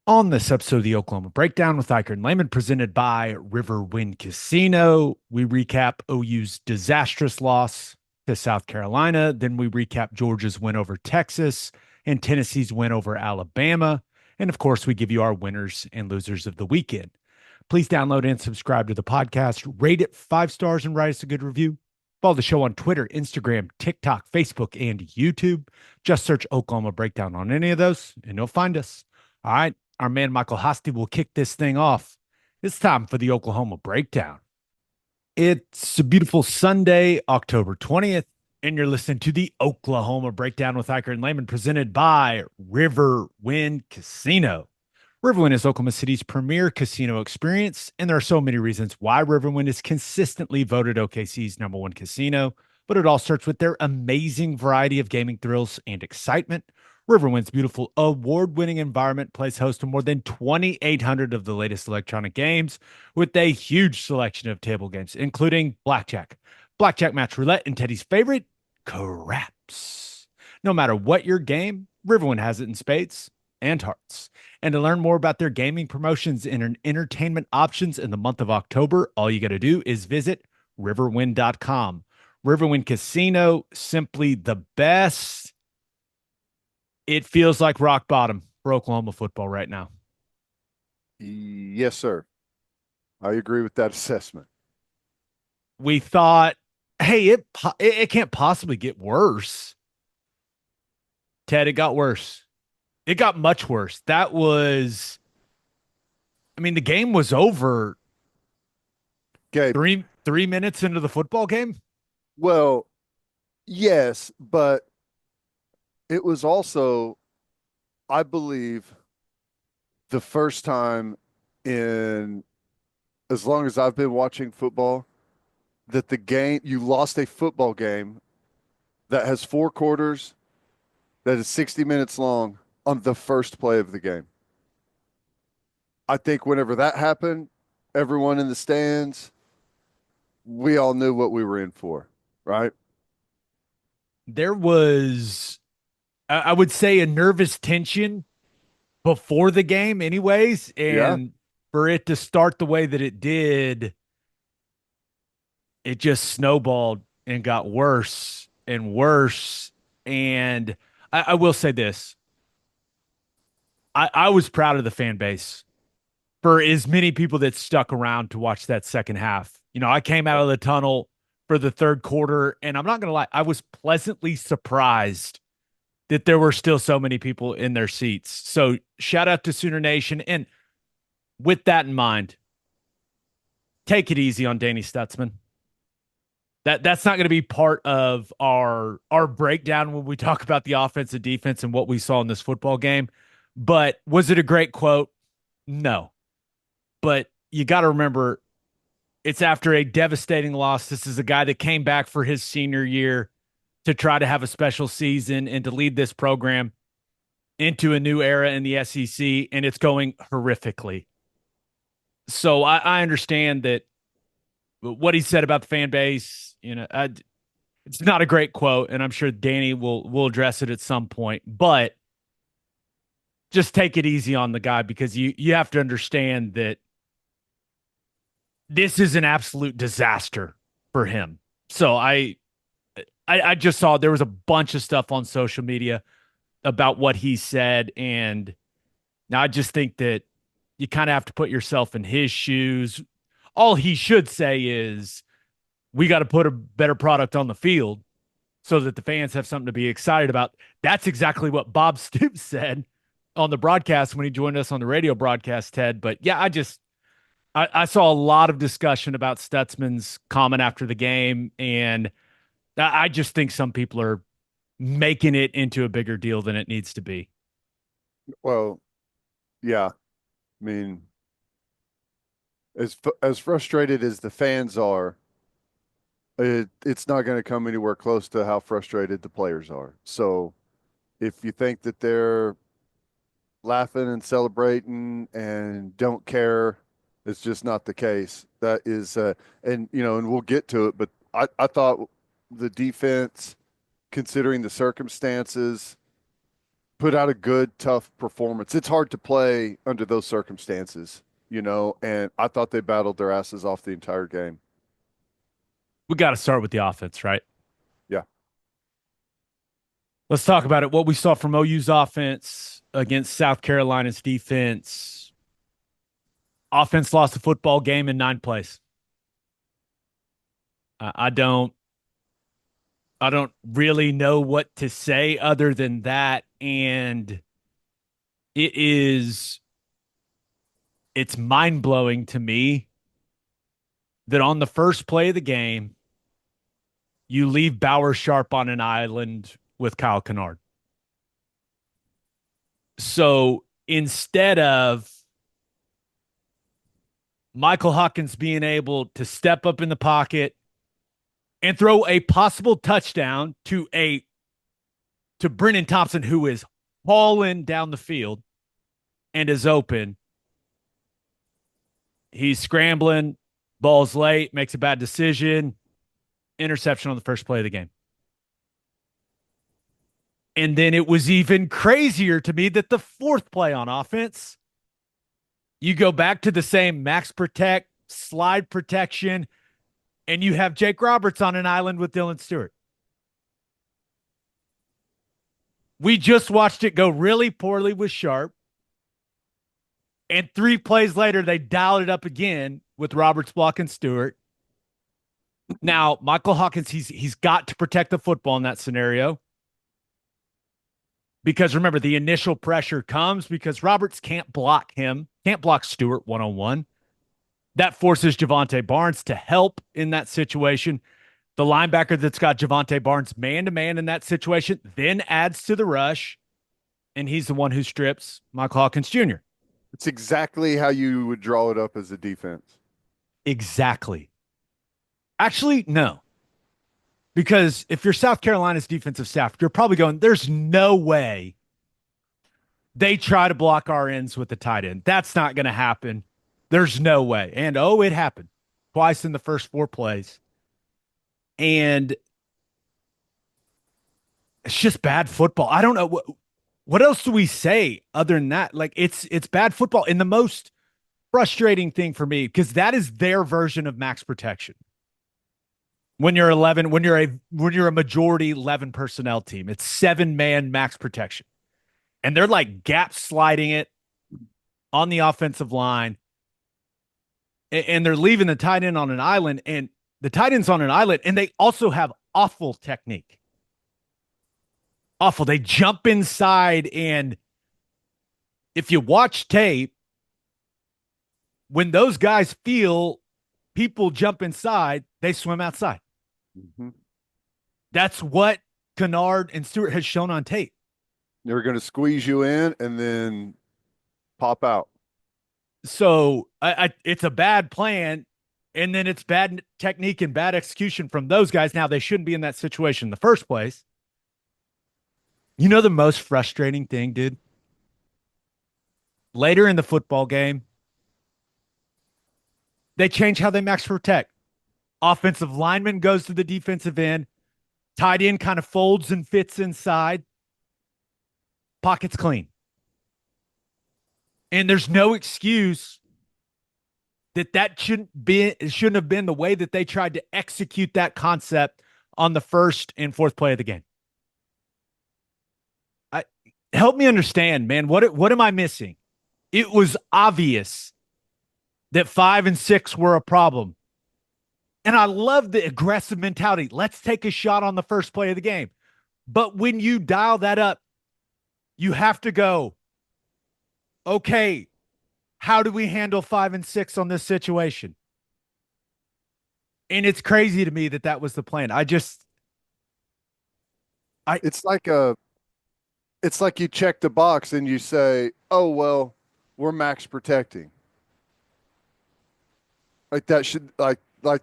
On this episode of the Oklahoma Breakdown with Ikard and Lehman, presented by Riverwind Casino, we recap OU's disastrous loss to South Carolina. Then we recap Georgia's win over Texas and Tennessee's win over Alabama. And of course, we give you our winners and losers of the weekend. Please download and subscribe to the podcast, rate it 5 stars, and write us a good review. Follow the show on Twitter, Instagram, TikTok, Facebook, and YouTube. Just search Oklahoma Breakdown on any of those, and you'll find us. All right. Our man Michael Hosty will kick this thing off. It's time for the Oklahoma Breakdown. It's a beautiful Sunday, October 20th, and you're listening to the Oklahoma Breakdown with Ikard and Lehman, presented by Riverwind Casino. Riverwind is Oklahoma City's premier casino experience, and there are so many reasons why Riverwind is consistently voted OKC's #1 casino, but it all starts with their amazing variety of gaming thrills and excitement. Riverwind's beautiful award-winning environment plays host to more than 2,800 of the latest electronic games with a huge selection of table games, including blackjack match roulette, and Teddy's favorite, craps. No matter what your game, Riverwind has it in spades and hearts. And to learn more about their gaming promotions and entertainment options in the month of October, all you got to do is visit riverwind.com. Riverwind Casino, simply the best. It feels like rock bottom for Oklahoma football right now. Yes, sir. I agree with that assessment. We thought, hey, it can't possibly get worse. Ted, it got worse. It got much worse. The game was over Gabe, three minutes into the football game. well, yes, but it was also, I believe, the first time in as long as I've been watching football that you lost a football game that has 4 quarters, that is 60 minutes long on the first play of the game. I think whenever that happened, everyone in the stands, we all knew what we were in for, right? There was, I would say, a nervous tension before the game, anyways. Yeah. And for it to start the way that it did, it just snowballed and got worse and worse. And I will say this, I was proud of the fan base for as many people that stuck around to watch that second half. I came out of the tunnel for the third quarter, and I'm not going to lie, I was pleasantly surprised that there were still so many people in their seats. So shout out to Sooner Nation. And with that in mind, take it easy on Danny Stutzman. That's not going to be part of our breakdown when we talk about the offense and defense and what we saw in this football game. But was it a great quote? No. But you got to remember, it's after a devastating loss. This is a guy that came back for his senior year to try to have a special season and to lead this program into a new era in the SEC, and it's going horrifically. So I understand that what he said about the fan base, it's not a great quote, and I'm sure Danny will address it at some point. But just take it easy on the guy, because you have to understand that this is an absolute disaster for him. So I just saw there was a bunch of stuff on social media about what he said, and now I just think that you kind of have to put yourself in his shoes. All he should say is, we got to put a better product on the field so that the fans have something to be excited about. That's exactly what Bob Stoops said on the broadcast when he joined us on the radio broadcast, Ted. But yeah, I saw a lot of discussion about Stutzman's comment after the game, and I just think some people are making it into a bigger deal than it needs to be. Well, yeah. I mean, as frustrated as the fans are, it's not going to come anywhere close to how frustrated the players are. So if you think that they're laughing and celebrating and don't care, it's just not the case. That is, and we'll get to it, but I thought the defense, considering the circumstances, put out a good, tough performance. It's hard to play under those circumstances, and I thought they battled their asses off the entire game. We got to start with the offense, right? Yeah. Let's talk about it. What we saw from OU's offense against South Carolina's defense. Offense lost a football game in 9 plays. I don't really know what to say other than that. And it's mind blowing to me that on the first play of the game, you leave Bauer Sharp on an island with Kyle Kennard. So instead of Michael Hawkins being able to step up in the pocket and throw a possible touchdown to Brennan Thompson, who is hauling down the field and is open, he's scrambling, ball's late, makes a bad decision, interception on the first play of the game. And then it was even crazier to me that the fourth play on offense, you go back to the same max protect, slide protection, and you have Jake Roberts on an island with Dylan Stewart. We just watched it go really poorly with Sharp. And 3 plays later, they dialed it up again with Roberts blocking Stewart. Now, Michael Hawkins, he's got to protect the football in that scenario. Because remember, the initial pressure comes because Roberts can't block him, can't block Stewart one-on-one. That forces Javonte Barnes to help in that situation. The linebacker that's got Javonte Barnes man-to-man in that situation then adds to the rush, and he's the one who strips Michael Hawkins Jr. It's exactly how you would draw it up as a defense. Exactly. Actually, no. Because if you're South Carolina's defensive staff, you're probably going, there's no way they try to block our ends with the tight end. That's not going to happen. There's no way. And, it happened twice in the first 4 plays. And it's just bad football. I don't know. What else do we say other than that? Like, it's bad football. And the most frustrating thing for me, because that is their version of max protection. When you're a majority 11 personnel team, it's 7-man max protection. And they're like gap sliding it on the offensive line. And they're leaving the tight end on an island, and the tight end's on an island, and they also have awful technique. Awful. They jump inside, and if you watch tape, when those guys feel people jump inside, they swim outside. Mm-hmm. That's what Kennard and Stewart has shown on tape. They're going to squeeze you in and then pop out. So it's a bad plan, and then it's bad technique and bad execution from those guys. Now, they shouldn't be in that situation in the first place. You know the most frustrating thing, dude? Later in the football game, they change how they max protect. Offensive lineman goes to the defensive end. Tight end kind of folds and fits inside. Pocket's clean. And there's no excuse that shouldn't have been the way that they tried to execute that concept on the first and fourth play of the game. Help me understand, man. What am I missing? It was obvious that 5 and 6 were a problem. And I love the aggressive mentality. Let's take a shot on the first play of the game. But when you dial that up, you have to go, okay, how do we handle 5 and 6 on this situation? And it's crazy to me that was the plan. It's like you check the box and you say, "Oh, well, we're max protecting." Like that should like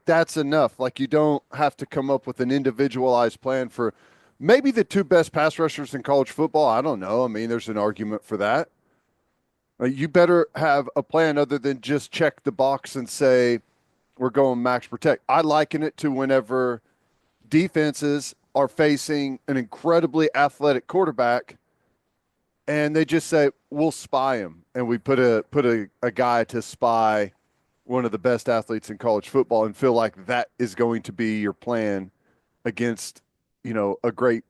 that's enough. Like you don't have to come up with an individualized plan for maybe the 2 best pass rushers in college football. I don't know. I mean, there's an argument for that. You better have a plan other than just check the box and say we're going max protect. I liken it to whenever defenses are facing an incredibly athletic quarterback and they just say we'll spy him, and we put a guy to spy one of the best athletes in college football, and feel like that is going to be your plan against, a great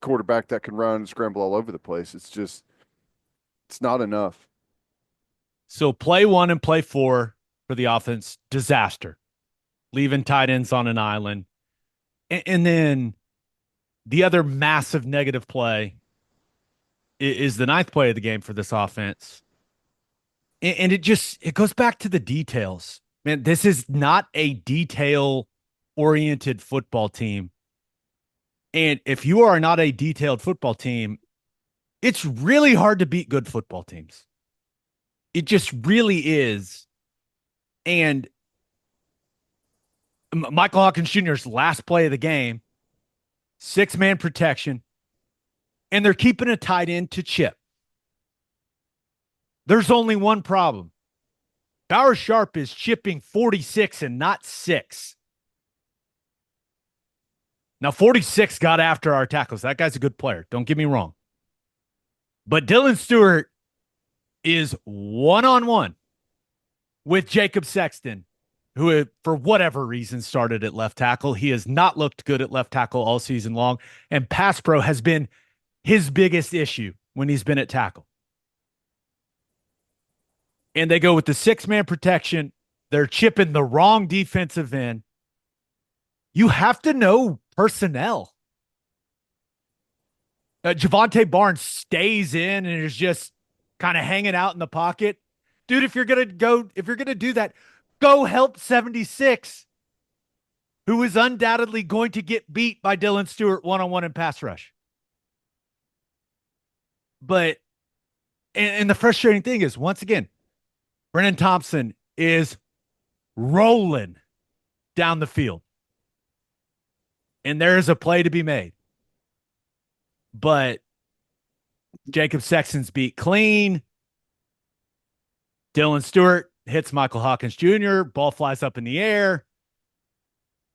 quarterback that can run and scramble all over the place. It's not enough. So play 1 and play 4 for the offense, disaster. Leaving tight ends on an island. And then the other massive negative play is the ninth play of the game for this offense. And it goes back to the details. Man, this is not a detail oriented football team. And if you are not a detailed football team, it's really hard to beat good football teams. It just really is. And Michael Hawkins Jr.'s last play of the game, 6-man protection, and they're keeping a tight end to chip. There's only one problem. Bauer Sharp is chipping 46 and not 6. Now, 46 got after our tackles. That guy's a good player. Don't get me wrong. But Dylan Stewart is one-on-one with Jacob Sexton, who, for whatever reason, started at left tackle. He has not looked good at left tackle all season long, and pass pro has been his biggest issue when he's been at tackle. And they go with the 6-man protection. They're chipping the wrong defensive end. You have to know personnel. Javonte Barnes stays in and is just kind of hanging out in the pocket. Dude, if you're going to do that, go help 76, who is undoubtedly going to get beat by Dylan Stewart one-on-one in pass rush. But, and the frustrating thing is, once again, Brennan Thompson is rolling down the field. And there is a play to be made. But Jacob Sexton's beat clean. Dylan Stewart hits Michael Hawkins Jr., ball flies up in the air,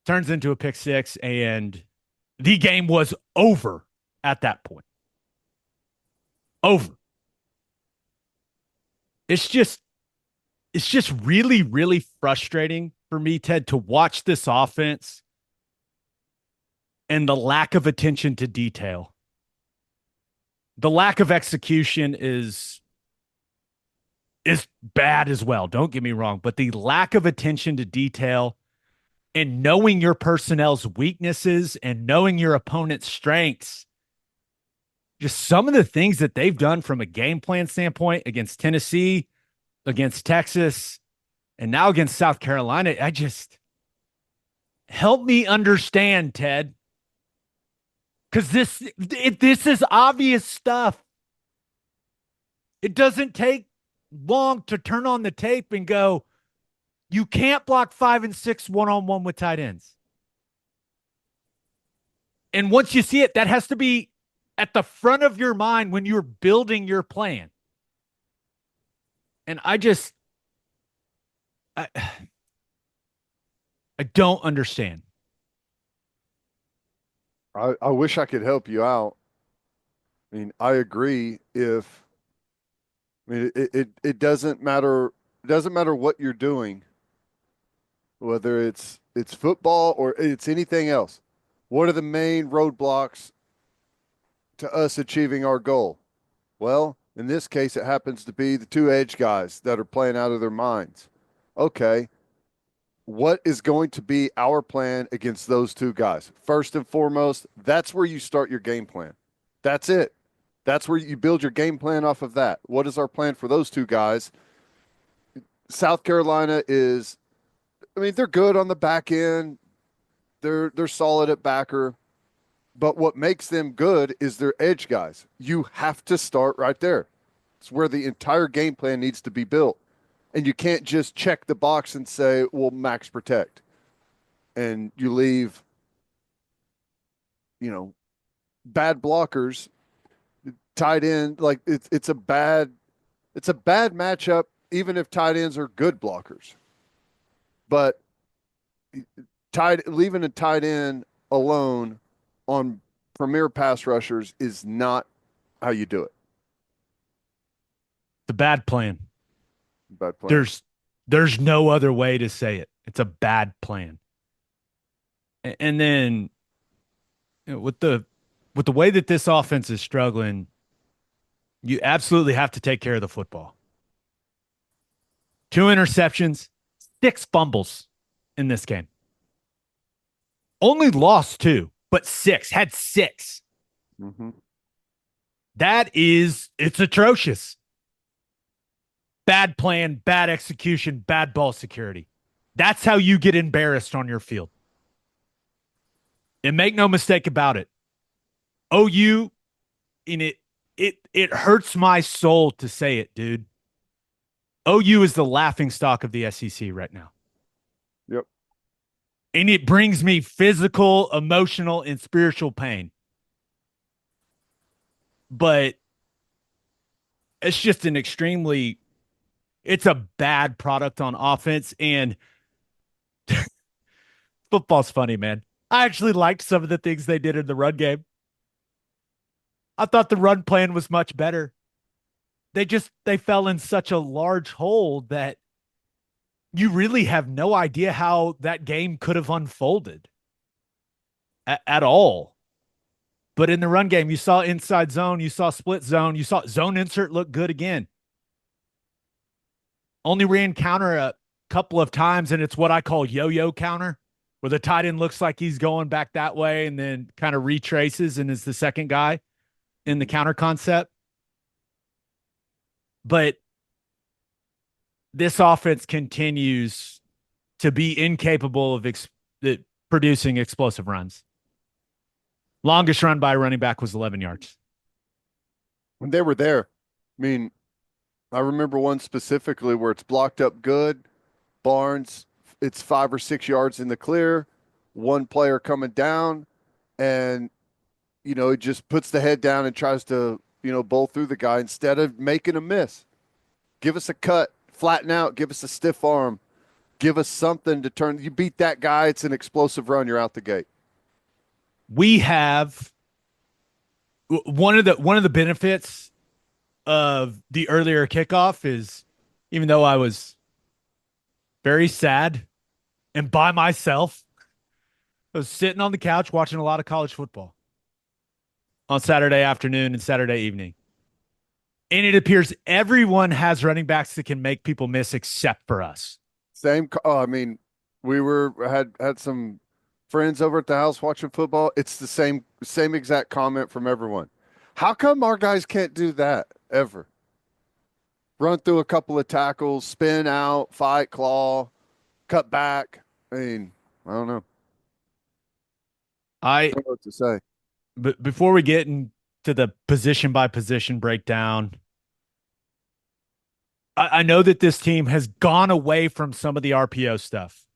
turns into a pick six, and the game was over at that point. Over. It's just really, really frustrating for me, Ted, to watch this offense and the lack of attention to detail. The lack of execution is bad as well. Don't get me wrong, but the lack of attention to detail and knowing your personnel's weaknesses and knowing your opponent's strengths, just some of the things that they've done from a game plan standpoint against Tennessee, against Texas, and now against South Carolina, help me understand, Ted. Because this is obvious stuff. It doesn't take long to turn on the tape and go, you can't block 5 and 6 one-on-one with tight ends. And once you see it, that has to be at the front of your mind when you're building your plan. And I don't understand. I wish I could help you out. I mean, I agree. It doesn't matter. It doesn't matter what you're doing, whether it's football or it's anything else. What are the main roadblocks to us achieving our goal? Well, in this case, it happens to be the two edge guys that are playing out of their minds. Okay, what is going to be our plan against those two guys? First and foremost, that's where you start your game plan. That's it. That's where you build your game plan off of that. What is our plan for those two guys? South Carolina is, I mean, they're good on the back end. They're solid at backer. But what makes them good is their edge guys. You have to start right there. It's where the entire game plan needs to be built. And you can't just check the box and say, well, max protect. And you leave, bad blockers tight end. Like it's a bad matchup, even if tight ends are good blockers. But leaving a tight end alone on premier pass rushers is not how you do it. a bad plan. Bad plan. There's no other way to say it. It's a bad plan. And then with the way that this offense is struggling, you absolutely have to take care of the football. 2 interceptions, 6 fumbles in this game. Only lost 2, but 6, had 6. Mm-hmm. It's atrocious. Bad plan, bad execution, bad ball security. That's how you get embarrassed on your field. And make no mistake about it. OU, in it hurts my soul to say it, dude. OU is the laughing stock of the SEC right now. Yep. And it brings me physical, emotional, and spiritual pain. But it's just it's a bad product on offense. And football's funny, man. I actually liked some of the things they did in the run game. I thought the run plan was much better. They fell in such a large hole that you really have no idea how that game could have unfolded at all. But in the run game, you saw inside zone, you saw split zone, you saw zone insert look good again. Only ran counter a couple of times, and it's what I call yo-yo counter, where the tight end looks like he's going back that way and then kind of retraces and is the second guy in the counter concept. But this offense continues to be incapable of producing explosive runs. Longest run by a running back was 11 yards. When they were there, I mean, I remember one specifically where it's blocked up good. Barnes, it's 5 or 6 yards in the clear. One player coming down, and it just puts the head down and tries to bowl through the guy instead of making a miss. Give us a cut, flatten out, give us a stiff arm, give us something to turn. You beat that guy, it's an explosive run. You're out the gate. We have one of the benefits of the earlier kickoff is, even though I was very sad and by myself, I was sitting on the couch watching a lot of college football on Saturday afternoon and Saturday evening. And it appears everyone has running backs that can make people miss except for us. Same. I mean, we had some friends over at the house watching football. It's the same exact comment from everyone. How come our guys can't do that ever? Run through a couple of tackles, spin out, fight, claw, cut back. I mean, I don't know. I don't know what to say. But before we get into the position by position breakdown, I know that this team has gone away from some of the RPO stuff.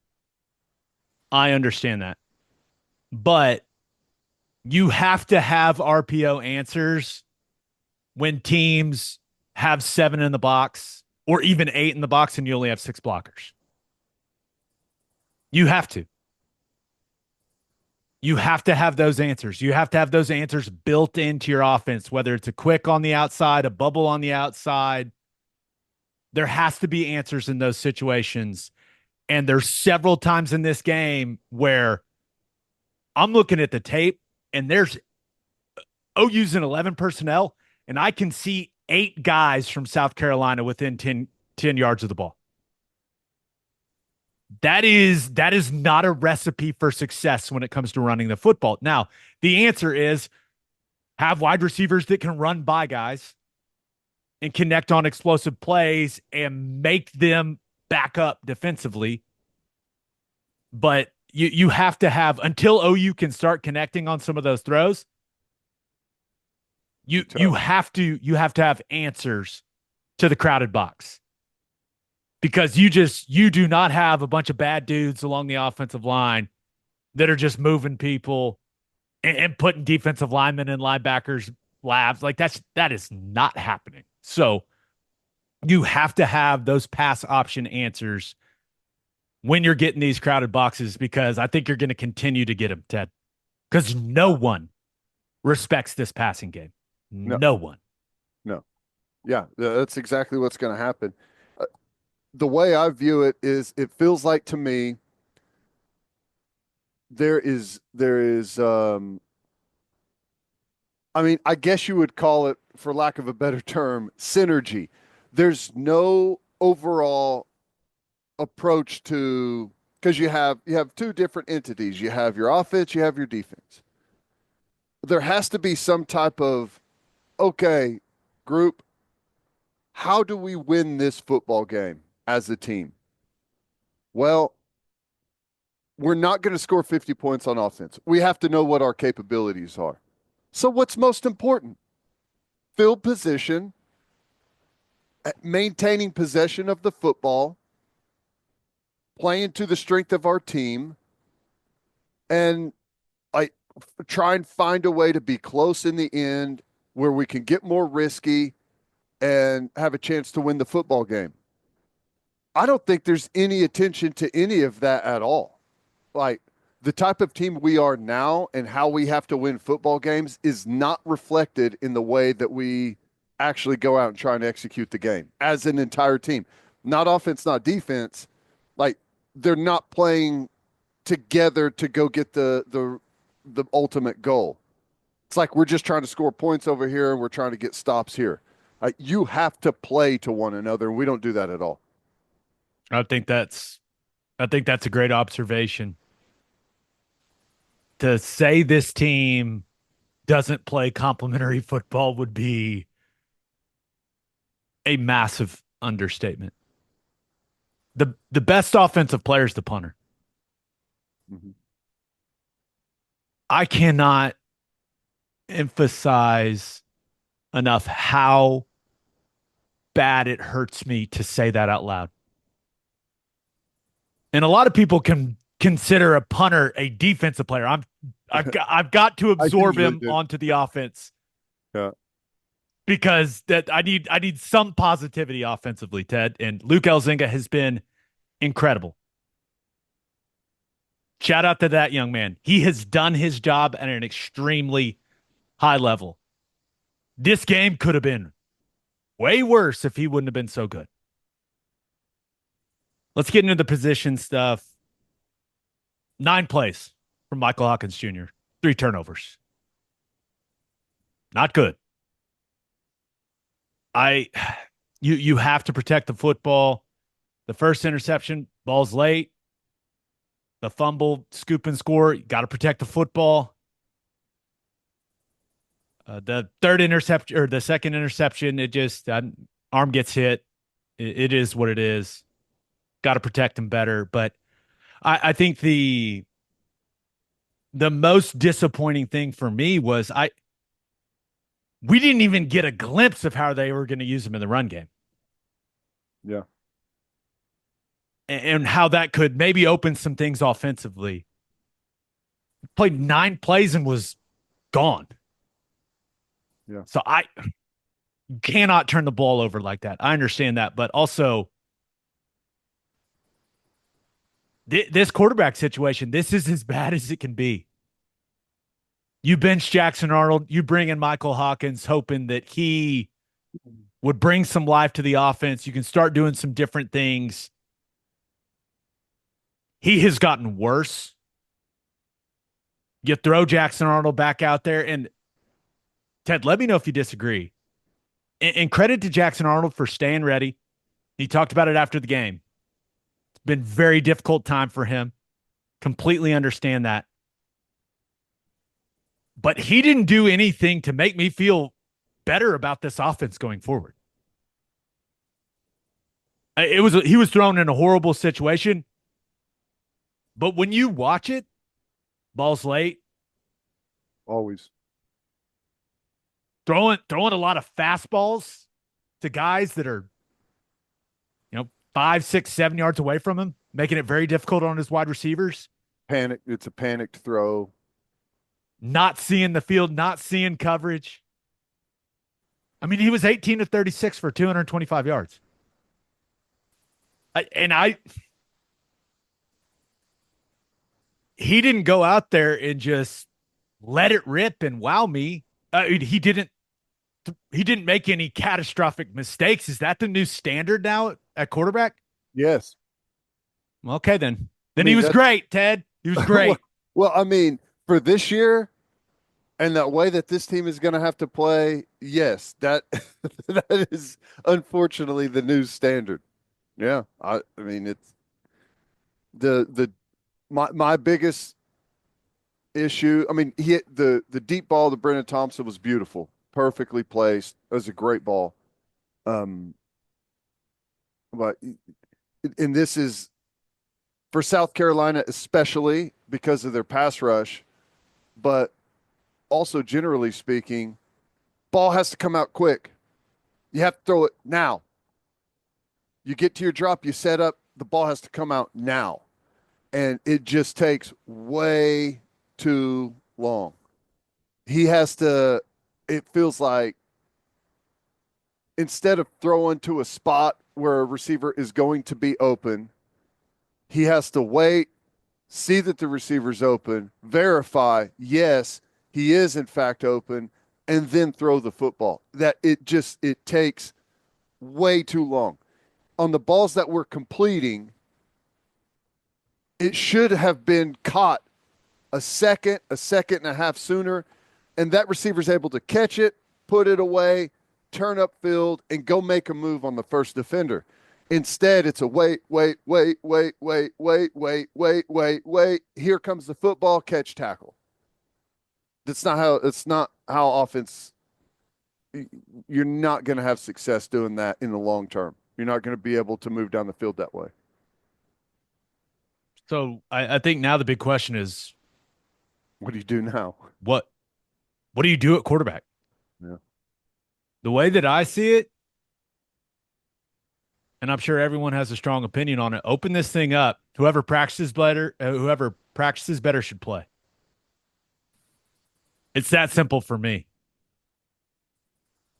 I understand that. But you have to have RPO answers when teams have 7 in the box or even 8 in the box and you only have 6 blockers. You have to. You have to have those answers. You have to have those answers built into your offense, whether it's a quick on the outside, a bubble on the outside. There has to be answers in those situations. And there's several times in this game where I'm looking at the tape and there's OU's in 11 personnel, and I can see 8 guys from South Carolina within 10 yards of the ball. That is not a recipe for success when it comes to running the football. Now, the answer is have wide receivers that can run by guys and connect on explosive plays and make them back up defensively. But you have to have, until OU can start connecting on some of those throws, you have to have answers to the crowded box. Because you do not have a bunch of bad dudes along the offensive line that are just moving people and putting defensive linemen and linebackers labs. Like that is not happening. So you have to have those pass option answers when you're getting these crowded boxes, because I think you're going to continue to get them, Ted, because no one respects this passing game. No one. No. Yeah, that's exactly what's going to happen. Uh, the way I view it is it feels like to me there is I mean, I guess you would call it, for lack of a better term, synergy. There's no overall approach to, because you have two different entities. You have your offense, you have your defense. There has to be some type of, okay, group, how do we win this football game as a team? Well, we're not going to score 50 points on offense. We have to know what our capabilities are. So what's most important? Field position, maintaining possession of the football, playing to the strength of our team, and I try and find a way to be close in the end where we can get more risky and have a chance to win the football game. I don't think there's any attention to any of that at all. Like the type of team we are now and how we have to win football games is not reflected in the way that we actually go out and try and execute the game as an entire team. Not offense, not defense. Like they're not playing together to go get the ultimate goal. It's like we're just trying to score points over here and we're trying to get stops here. You have to play to one another, and we don't do that at all. I think that's I think that's a great observation. To say this team doesn't play complementary football would be a massive understatement. The best offensive player is the punter. Mm-hmm. I cannot emphasize enough how bad it hurts me to say that out loud. And a lot of people can consider a punter a defensive player. I've got to I absorb usually him do. onto the offense Yeah. because that I need some positivity offensively, Ted. And Luke Elzinga has been incredible. Shout out to that young man. He has done his job at an extremely high level. This game could have been way worse if he wouldn't have been so good. Let's get into the position stuff. 9 plays from Michael Hawkins Jr., 3 turnovers. Not good. I you have to protect the football. The first interception, ball's late. The fumble, scoop and score. You got to protect the football. The third interception or the second interception, it just arm gets hit. It is what it is. Got to protect him better. But I think the most disappointing thing for me was we didn't even get a glimpse of how they were going to use him in the run game. Yeah. And how that could maybe open some things offensively. Played 9 plays and was gone. Yeah. So I cannot turn the ball over like that. I understand that, but also this quarterback situation, this is as bad as it can be. You bench Jackson Arnold, you bring in Michael Hawkins, hoping that he would bring some life to the offense. You can start doing some different things. He has gotten worse. You throw Jackson Arnold back out there, and Ted, let me know if you disagree. And credit to Jackson Arnold for staying ready. He talked about it after the game. It's been a very difficult time for him. Completely understand that. But he didn't do anything to make me feel better about this offense going forward. He was thrown in a horrible situation. But when you watch it, ball's late, Always. throwing a lot of fastballs to guys that are, 5, 6, 7 yards away from him, making it very difficult on his wide receivers. Panic. It's a panicked throw. Not seeing the field, not seeing coverage. I mean, he was 18 to 36 for 225 yards. He didn't go out there and just let it rip and wow me. He didn't he didn't make any catastrophic mistakes. Is that the new standard now at quarterback? Yes. Okay, then. I Then he mean, was that's great, Ted. He was well, great. well, I mean, for this year and that way that this team is going to have to play, yes, that that is unfortunately the new standard. Yeah. I mean, it's the my biggest issue. I mean, he hit the deep ball to Brennan Thompson was beautiful, perfectly placed. It was a great ball. Um, but and this is for South Carolina, especially because of their pass rush, but also generally speaking, ball has to come out quick. You have to throw it now. You get to your drop, you set up, the ball has to come out now. And it just takes way too long. He has to, it feels like instead of throwing to a spot where a receiver is going to be open, he has to wait, see that the receiver's open, verify, yes, he is in fact open, and then throw the football. That it takes way too long. On the balls that we're completing, it should have been caught a second and a half sooner, and that receiver's able to catch it, put it away, turn upfield, and go make a move on the first defender. Instead, it's a wait, wait, wait, wait, wait, wait, wait, wait, wait, wait. Here comes the football, catch, tackle. It's not how offense you're not going to have success doing that in the long term. You're not going to be able to move down the field that way. So I think now the big question is What do you do now? what what do you do at quarterback? Yeah. The way that I see it, and I'm sure everyone has a strong opinion on it, open this thing up. Whoever practices better should play. It's that simple for me.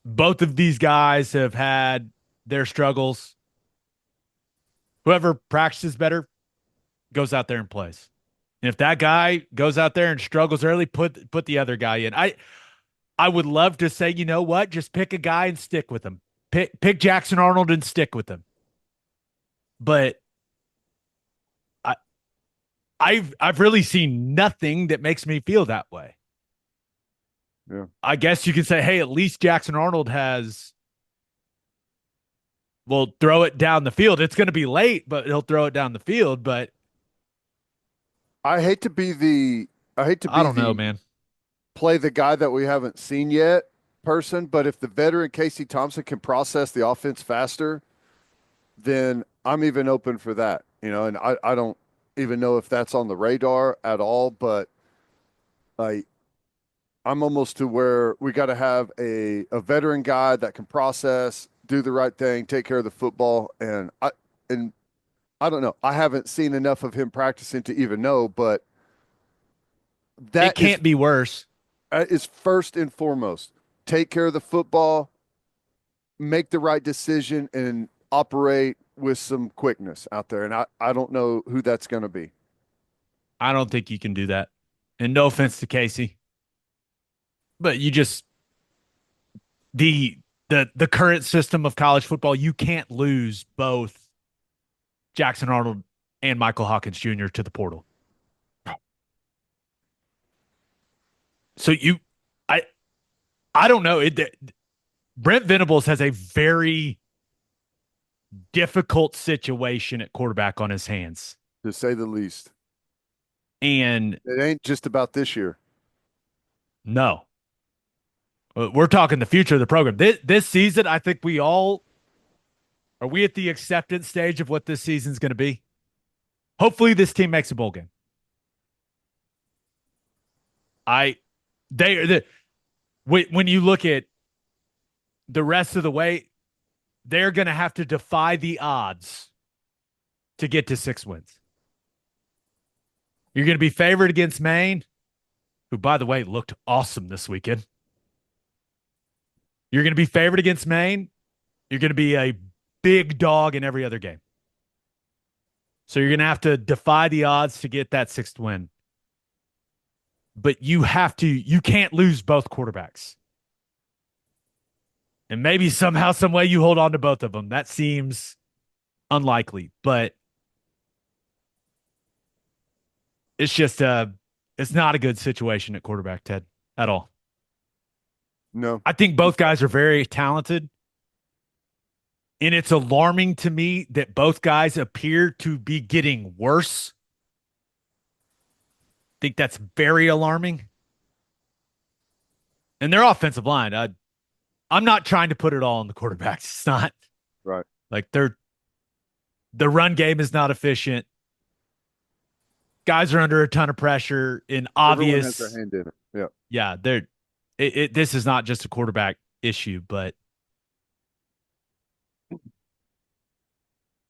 Both of these guys have had their struggles. Whoever practices better goes out there and plays. And if that guy goes out there and struggles early, put the other guy in. I would love to say, you know what, just pick a guy and stick with him. Pick Jackson Arnold and stick with him. But I I've really seen nothing that makes me feel that way. Yeah. I guess you could say, hey, at least Jackson Arnold has will throw it down the field. It's going to be late, but he'll throw it down the field. But I hate to be the I hate to I be don't know, the man. play the guy that we haven't seen yet person, but if the veteran Casey Thompson can process the offense faster, then I'm even open for that. And I don't even know if that's on the radar at all, but I I'm almost to where we got to have a veteran guy that can process, do the right thing, take care of the football, and I don't know. I haven't seen enough of him practicing to even know, but It that can't be worse. is first and foremost. Take care of the football, make the right decision, and operate with some quickness out there. And I don't know who that's going to be. I don't think you can do that. And no offense to Casey, but you just the the current system of college football, you can't lose both Jackson Arnold and Michael Hawkins Jr. to the portal. So I I don't know. Brent Venables has a very difficult situation at quarterback on his hands. To say the least. And It ain't just about this year. no, we're talking the future of the program. This season, I think we all are we at the acceptance stage of what this season's going to be. Hopefully, this team makes a bowl game. When you look at the rest of the way, they're going to have to defy the odds to get to 6 wins. You're going to be favored against Maine, who, by the way, looked awesome this weekend. You're going to be favored against Maine. You're going to be a big dog in every other game. So you're going to have to defy the odds to get that 6th win. But you can't lose both quarterbacks. And maybe somehow, some way you hold on to both of them. That seems unlikely, but it's just it's not a good situation at quarterback, Ted, at all. No. I think both guys are very talented. And it's alarming to me that both guys appear to be getting worse. I think that's very alarming. And their offensive line, I'm not trying to put it all on the quarterbacks. It's not Right. like the run game is not efficient. Guys are under a ton of pressure in Everyone has their obvious. hand in it. Yeah. Yeah, they're this is not just a quarterback issue, but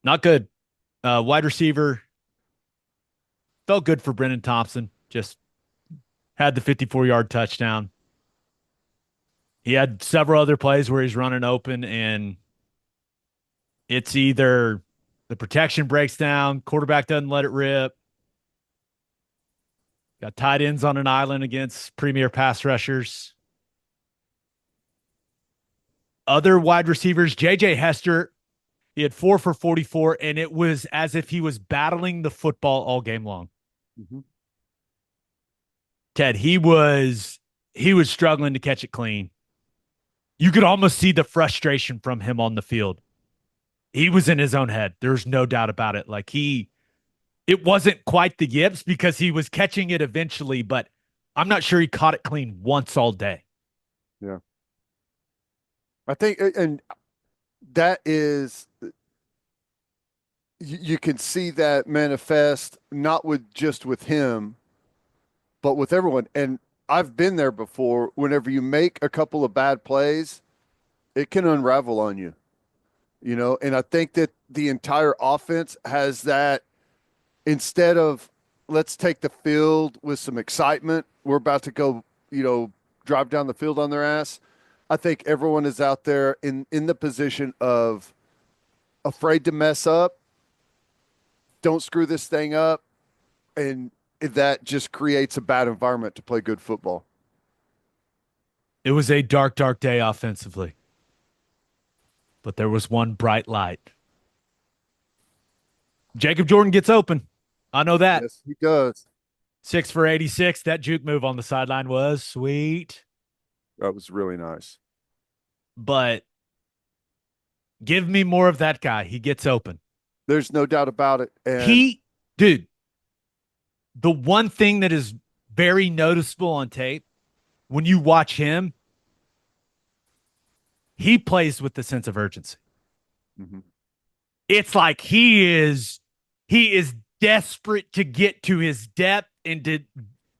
not good. Wide receiver felt good for Brennan Thompson. Just had the 54-yard touchdown. He had several other plays where he's running open, and it's either the protection breaks down, quarterback doesn't let it rip. Got tight ends on an island against premier pass rushers. Other wide receivers, JJ Hester, he had 4 for 44, and it was as if he was battling the football all game long. Mm-hmm. Ted, he was struggling to catch it clean. You could almost see the frustration from him on the field. He was in his own head. There's no doubt about it. Like it wasn't quite the yips because he was catching it eventually, but I'm not sure he caught it clean once all day. Yeah. I think, and that is, you can see that manifest not with just with him, but with everyone. And I've been there before. Whenever you make a couple of bad plays, it can unravel on you, And I think that the entire offense has that. Instead of let's take the field with some excitement, we're about to go, drive down the field on their ass. I think everyone is out there in the position of afraid to mess up, don't screw this thing up, and that just creates a bad environment to play good football. It was a dark, dark day offensively, but there was one bright light. Jacob Jordan gets open. I know that. Yes, he does. 6 for 86. That juke move on the sideline was sweet. That was really nice. But give me more of that guy. He gets open. There's no doubt about it. And Dude, the one thing that is very noticeable on tape when you watch him, he plays with the sense of urgency. mm-hmm. It's like he is desperate to get to his depth and to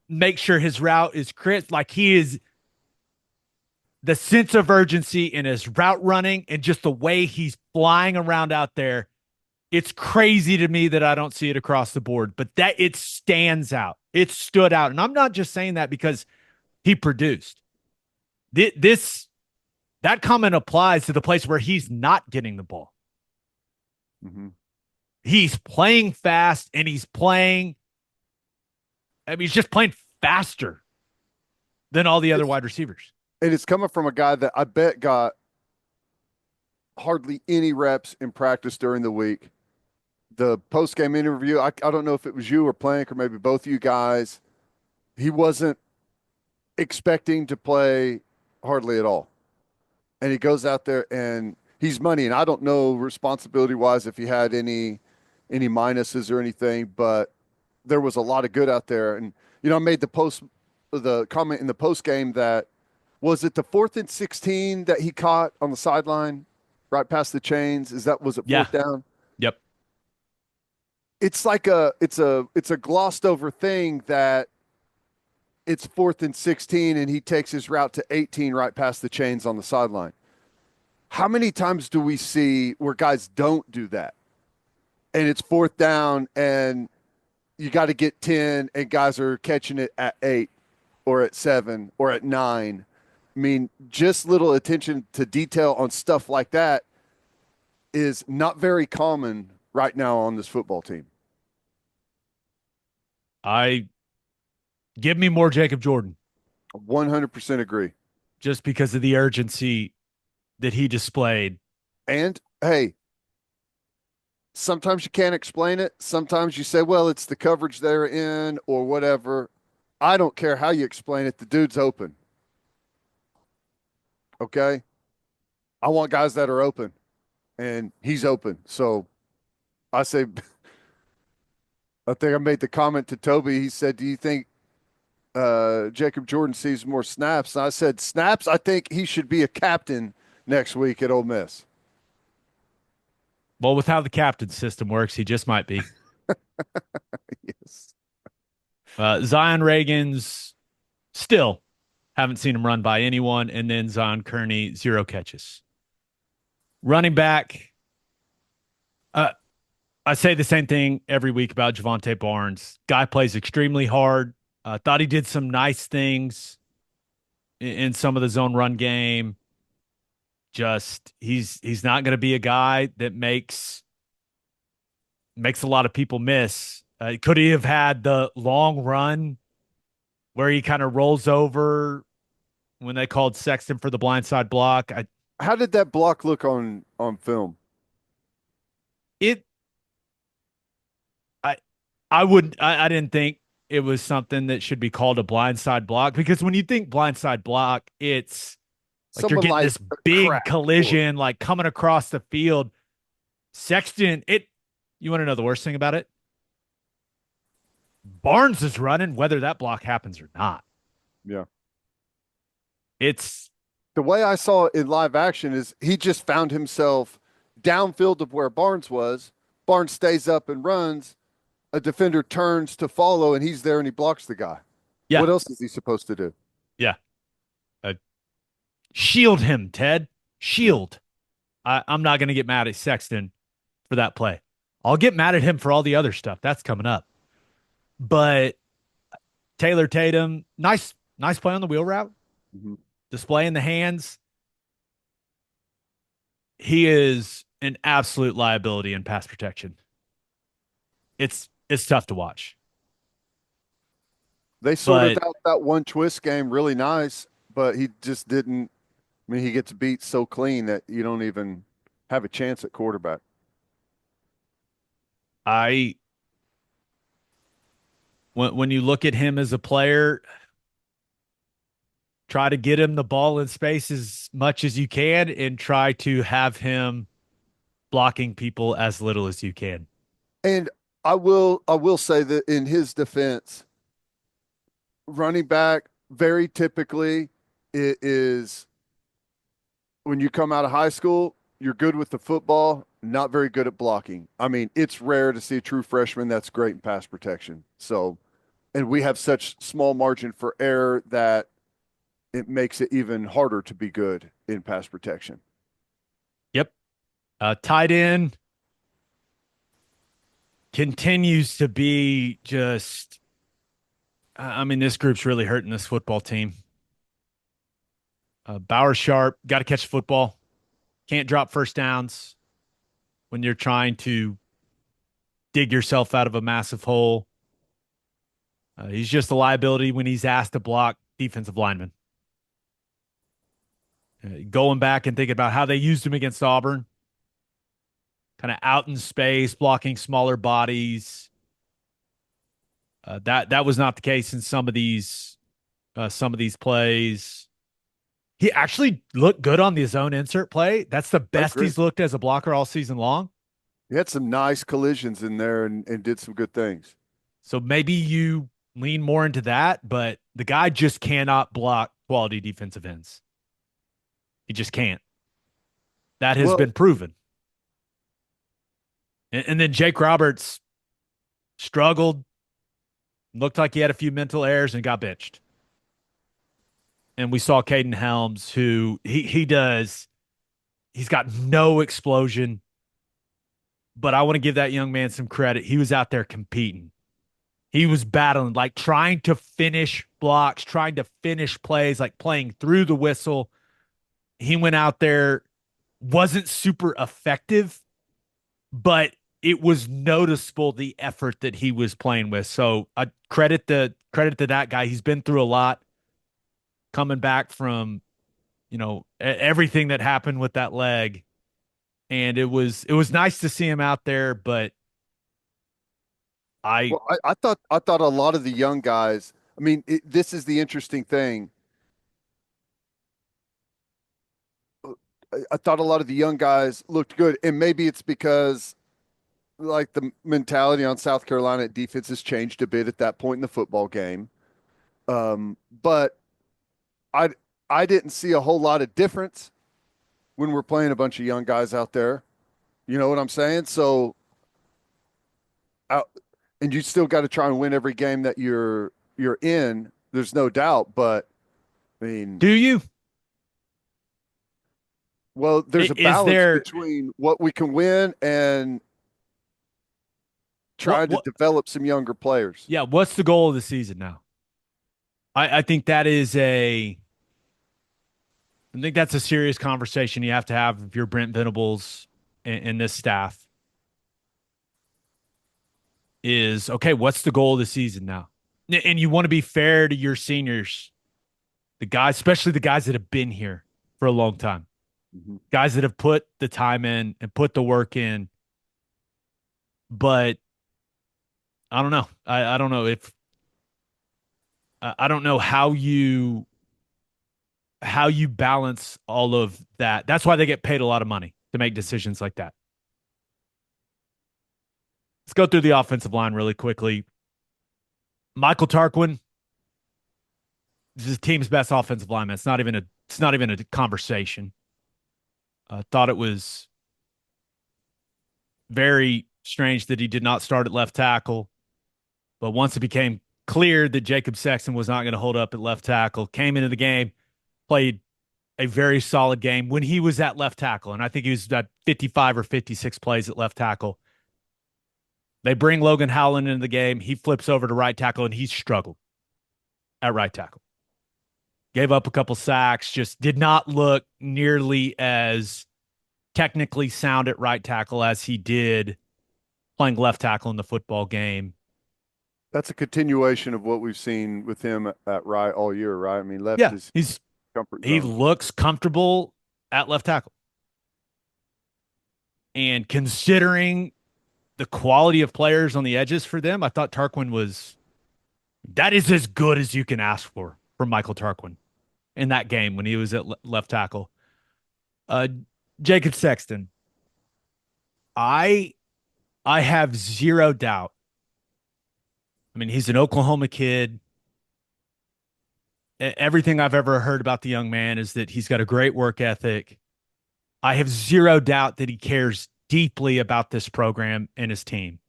make sure his route is crisp. Like he is the sense of urgency in his route running and just the way he's flying around out there. It's crazy to me that I don't see it across the board, but that it stands out. It stood out. And I'm not just saying that because he produced. That comment applies to the place where he's not getting the ball. Mm-hmm. He's playing fast and he's just playing faster than all the other wide receivers. And it's coming from a guy that I bet got hardly any reps in practice during the week. The post-game interview, I don't know if it was you or Plank or maybe both of you guys, he wasn't expecting to play hardly at all. And he goes out there and he's money. And I don't know responsibility-wise if he had any minuses or anything, but there was a lot of good out there. And, I made the comment in the post-game that, was it the 4th and 16 that he caught on the sideline right past the chains? Was it 4th down? Yep. It's like it's a glossed over thing that it's 4th and 16 and he takes his route to 18 right past the chains on the sideline. How many times do we see where guys don't do that? And it's 4th down and you got to get 10 and guys are catching it at 8 or at 7 or at 9. I mean, just little attention to detail on stuff like that is not very common right now on this football team. Give me more Jacob Jordan. 100% agree. Just because of the urgency that he displayed. And hey, sometimes you can't explain it. Sometimes you say, well, it's the coverage they're in or whatever. I don't care how you explain it. The dude's open. Okay. I want guys that are open, and he's open. So I say, I think I made the comment to Toby. He said, do you think Jacob Jordan sees more snaps? And I said, snaps, I think he should be a captain next week at Ole Miss. Well, with how the captain system works, he just might be. Yes. Zion Reagan's still haven't seen him run by anyone. And then Zion Kearney, 0 catches. Running back, uh, I say the same thing every week about Javonte Barnes. Guy plays extremely hard. Thought he did some nice things in some of the zone run game. Just he's not going to be a guy that makes a lot of people miss. Could he have had the long run where he kind of rolls over when they called Sexton for the blindside block? How did that block look on film? It I I would I didn't think it was something that should be called a blindside block, because when you think blindside block, it's like you're Someone getting like this big crack or collision like coming across the field. Sexton, it you want to know the worst thing about it? Barnes is running whether that block happens or not. yeah. It's The way I saw it in live action is he just found himself downfield of where Barnes was. Barnes stays up and runs. A defender turns to follow, and he's there and he blocks the guy. yeah, What else is he supposed to do? yeah. Uh, Shield him, Ted. Yeah. Shield. I'm not going to get mad at Sexton for that play. I'll get mad at him for all the other stuff that's coming up. But Taylor Tatum, nice play on the wheel route, Mm-hmm. displaying the hands. He is an absolute liability in pass protection. It's tough to watch. They sorted But out that one twist game really nice, but he just didn't. I mean, he gets beat so clean that you don't even have a chance at quarterback. I when you look at him as a player, try to get him the ball in space as much as you can and try to have him blocking people as little as you can. And I will say that in his defense, running back very typically it is when you come out of high school, you're good with the football, not very good at blocking. I mean, it's rare to see a true freshman that's great in pass protection. So, and we have such small margin for error that it makes it even harder to be good in pass protection. Yep. Tight end continues to be just, I mean, this group's really hurting this football team. Bauer Sharp, got to catch the football. Can't drop first downs when you're trying to dig yourself out of a massive hole. He's just a liability when he's asked to block defensive linemen. Going back and thinking about how they used him against Auburn, kind of out in space, blocking smaller bodies. That was not the case in some of these plays. He actually looked good on the zone insert play. That's the I best agree. he's looked as a blocker all season long. He had some nice collisions in there and did some good things. So maybe you lean more into that, but the guy just cannot block quality defensive ends. He just can't. That has Well, been proven. And then Jake Roberts struggled, looked like he had a few mental errors and got benched. And we saw Caden Helms, who he's got no explosion, but I want to give that young man some credit. He was out there competing. He was battling, like trying to finish blocks, trying to finish plays, like playing through the whistle. He went out there, wasn't super effective, but it was noticeable the effort that he was playing with. So I credit to that guy. He's been through a lot, coming back from everything that happened with that leg. And it was nice to see him out there, but I Well, I thought a lot of the young guys. I mean, this is the interesting thing. I thought a lot of the young guys looked good, and maybe it's because like the mentality on South Carolina defense has changed a bit at that point in the football game. But I I didn't see a whole lot of difference when we're playing a bunch of young guys out there. You know what I'm saying? So, out, and you still got to try and win every game that you're in. There's no doubt, but I mean, do you well, there's a is balance there between what we can win and what trying to what develop some younger players. yeah, what's the goal of the season now? I think that is a I think that's a serious conversation you have to have if you're Brent Venables and this staff is okay, what's the goal of the season now? And you want to be fair to your seniors, the guys, especially the guys that have been here for a long time, Mhm. guys that have put the time in and put the work in. But I don't know. I don't know if I don't know how you balance all of that. That's why they get paid a lot of money to make decisions like that. Let's go through the offensive line really quickly. Michael Tarquin, this is the team's best offensive lineman. It's not even a conversation. Thought it was very strange that he did not start at left tackle, but once it became clear that Jacob Sexton was not going to hold up at left tackle, came into the game, played a very solid game when he was at left tackle, and I think he was at 55 or 56 plays at left tackle. They bring Logan Howland into the game. He flips over to right tackle, and he's struggled at right tackle. Gave up a couple sacks, just did not look nearly as technically sound at right tackle as he did playing left tackle in the football game. That's a continuation of what we've seen with him at right all year, right? I mean, left Yeah, is he's comfort he zone. looks comfortable at left tackle. And considering the quality of players on the edges for them, I thought Tarquin was that is as good as you can ask for from Michael Tarquin in that game when he was at left tackle. Uh, Jacob Sexton, I I have zero doubt. I mean, he's an Oklahoma kid. Everything I've ever heard about the young man is that he's got a great work ethic. I have zero doubt that he cares deeply about this program and his team,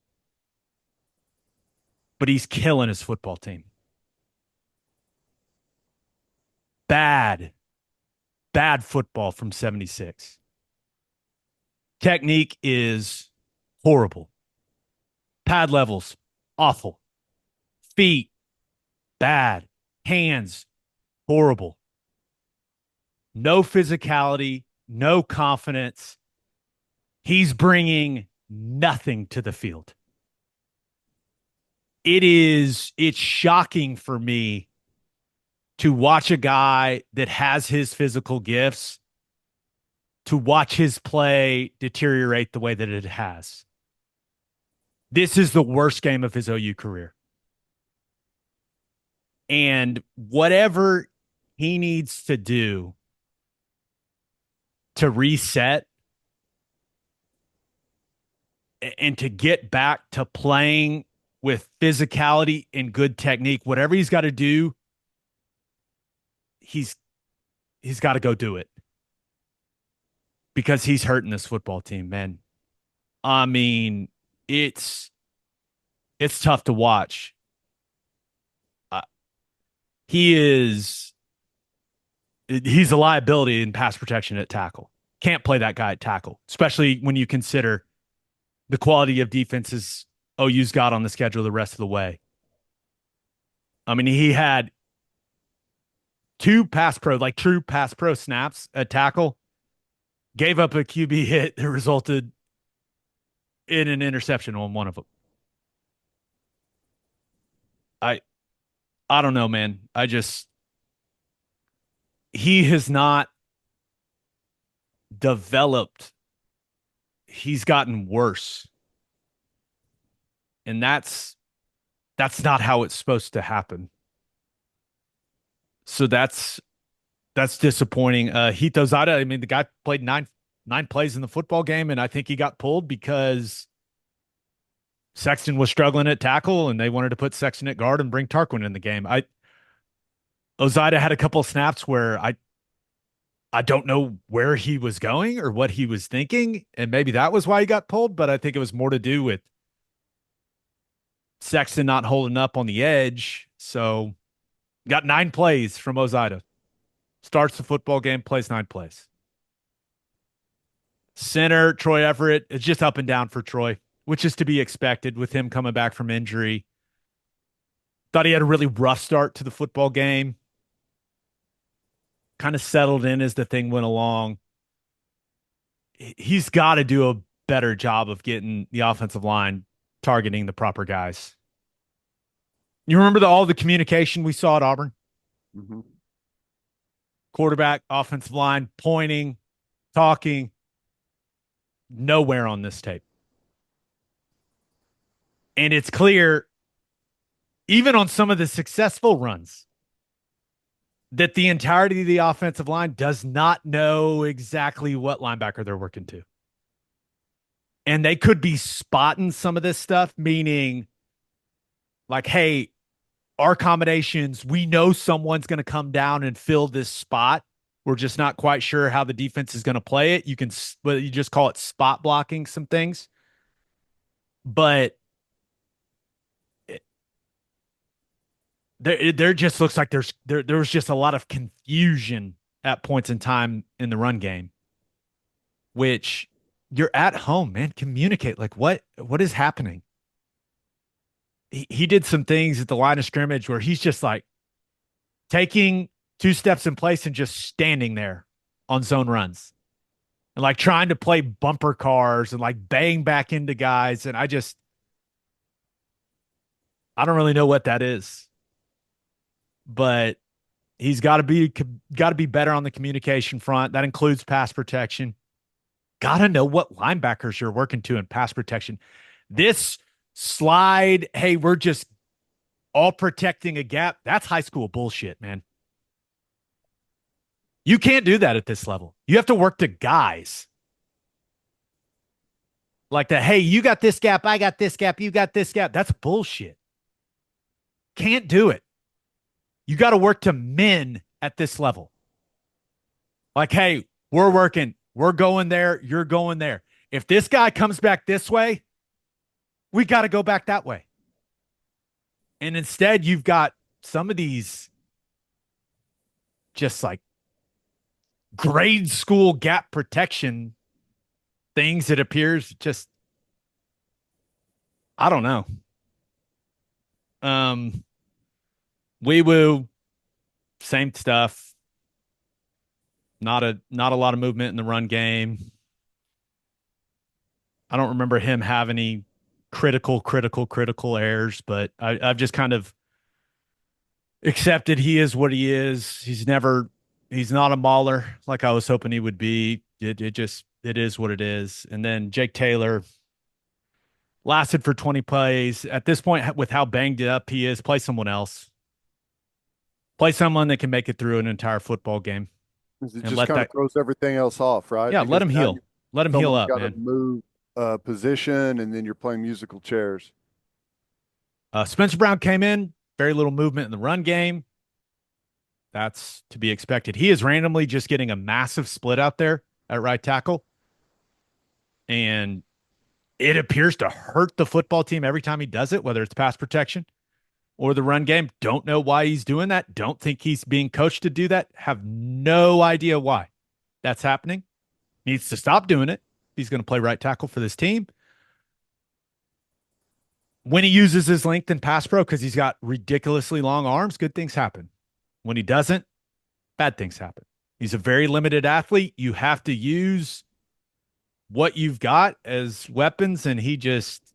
but he's killing his football team. Bad, bad football from 76. Technique is horrible. Pad levels, awful. Feet, bad. Hands, horrible. No physicality, no confidence. He's bringing nothing to the field. It's shocking for me to watch a guy that has his physical gifts to watch his play deteriorate the way that it has. This is the worst game of his OU career. And whatever he needs to do to reset and to get back to playing with physicality and good technique, whatever he's got to do, he's he's got to go do it because he's hurting this football team, man. I mean, it's it's tough to watch. Uh, he is he's a liability in pass protection at tackle. Can't play that guy at tackle, especially when you consider the quality of defenses OU's got on the schedule the rest of the way. I mean, he had two pass pro, like true pass pro snaps at tackle, gave up a QB hit that resulted in an interception on one of them. I I don't know, man. He has not. developed, he's gotten worse. And that's not how it's supposed to happen. So that's disappointing. Hito Zada, I mean, the guy played nine plays in the football game, and I think he got pulled because Sexton was struggling at tackle, and they wanted to put Sexton at guard and bring Tarquin in the game. Ozida had a couple of snaps where I don't know where he was going or what he was thinking, and maybe that was why he got pulled. But I think it was more to do with Sexton not holding up on the edge. So got 9 plays from Ozida. Starts the football game, plays 9 plays. Center, Troy Everett, it's just up and down for Troy, which is to be expected with him coming back from injury. Thought he had a really rough start to the football game. Kind of settled in as the thing went along. He's got to do a better job of getting the offensive line targeting the proper guys. You remember all the communication we saw at Auburn? Mm-hmm. Quarterback, offensive line, pointing, talking. Nowhere on this tape. And it's clear, even on some of the successful runs, that the entirety of the offensive line does not know exactly what linebacker they're working to. And they could be spotting some of this stuff, meaning like, hey, our combinations, we know someone's going to come down and fill this spot. We're just not quite sure how the defense is going to play it. You just call it spot blocking some things. But there just looks like there was just a lot of confusion at points in time in the run game, which you're at home, man. Communicate. Like what is happening? He did some things at the line of scrimmage where he's just like taking 2 steps in place and just standing there on zone runs and like trying to play bumper cars and like bang back into guys. And I don't really know what that is, but he's got to be better on the communication front. That includes pass protection. Got to know what linebackers you're working to in pass protection. This slide, hey, we're just all protecting a gap. That's high school bullshit, man. You can't do that at this level. You have to work to guys. Like that, hey, you got this gap, I got this gap, you got this gap. That's bullshit. Can't do it. You got to work to men at this level. Like, hey, we're working, we're going there, you're going there. If this guy comes back this way, we got to go back that way. And instead, you've got some of these just like grade school gap protection things. It appears just, I don't know. Wee Woo, same stuff. Not a lot of movement in the run game. I don't remember him having any critical errors, but I've just kind of accepted he is what he is. He's not a mauler like I was hoping he would be. It is what it is. And then Jake Taylor lasted for 20 plays. At this point, with how banged up he is, play someone else. Play someone that can make it through an entire football game. It And just let kind of that, throws everything else off, right? yeah, let Because him now heal. Let him heal someone's up, got to man. move position, and then you're playing musical chairs. Spencer Brown came in, very little movement in the run game. That's to be expected. He is randomly just getting a massive split out there at right tackle. And it appears to hurt the football team every time he does it, whether it's pass protection or the run game. Don't know why he's doing that. Don't think he's being coached to do that. Have no idea why that's happening. Needs to stop doing it. He's going to play right tackle for this team. When he uses his length in pass pro, because he's got ridiculously long arms, good things happen. When he doesn't, bad things happen. He's a very limited athlete. You have to use what you've got as weapons, and he just,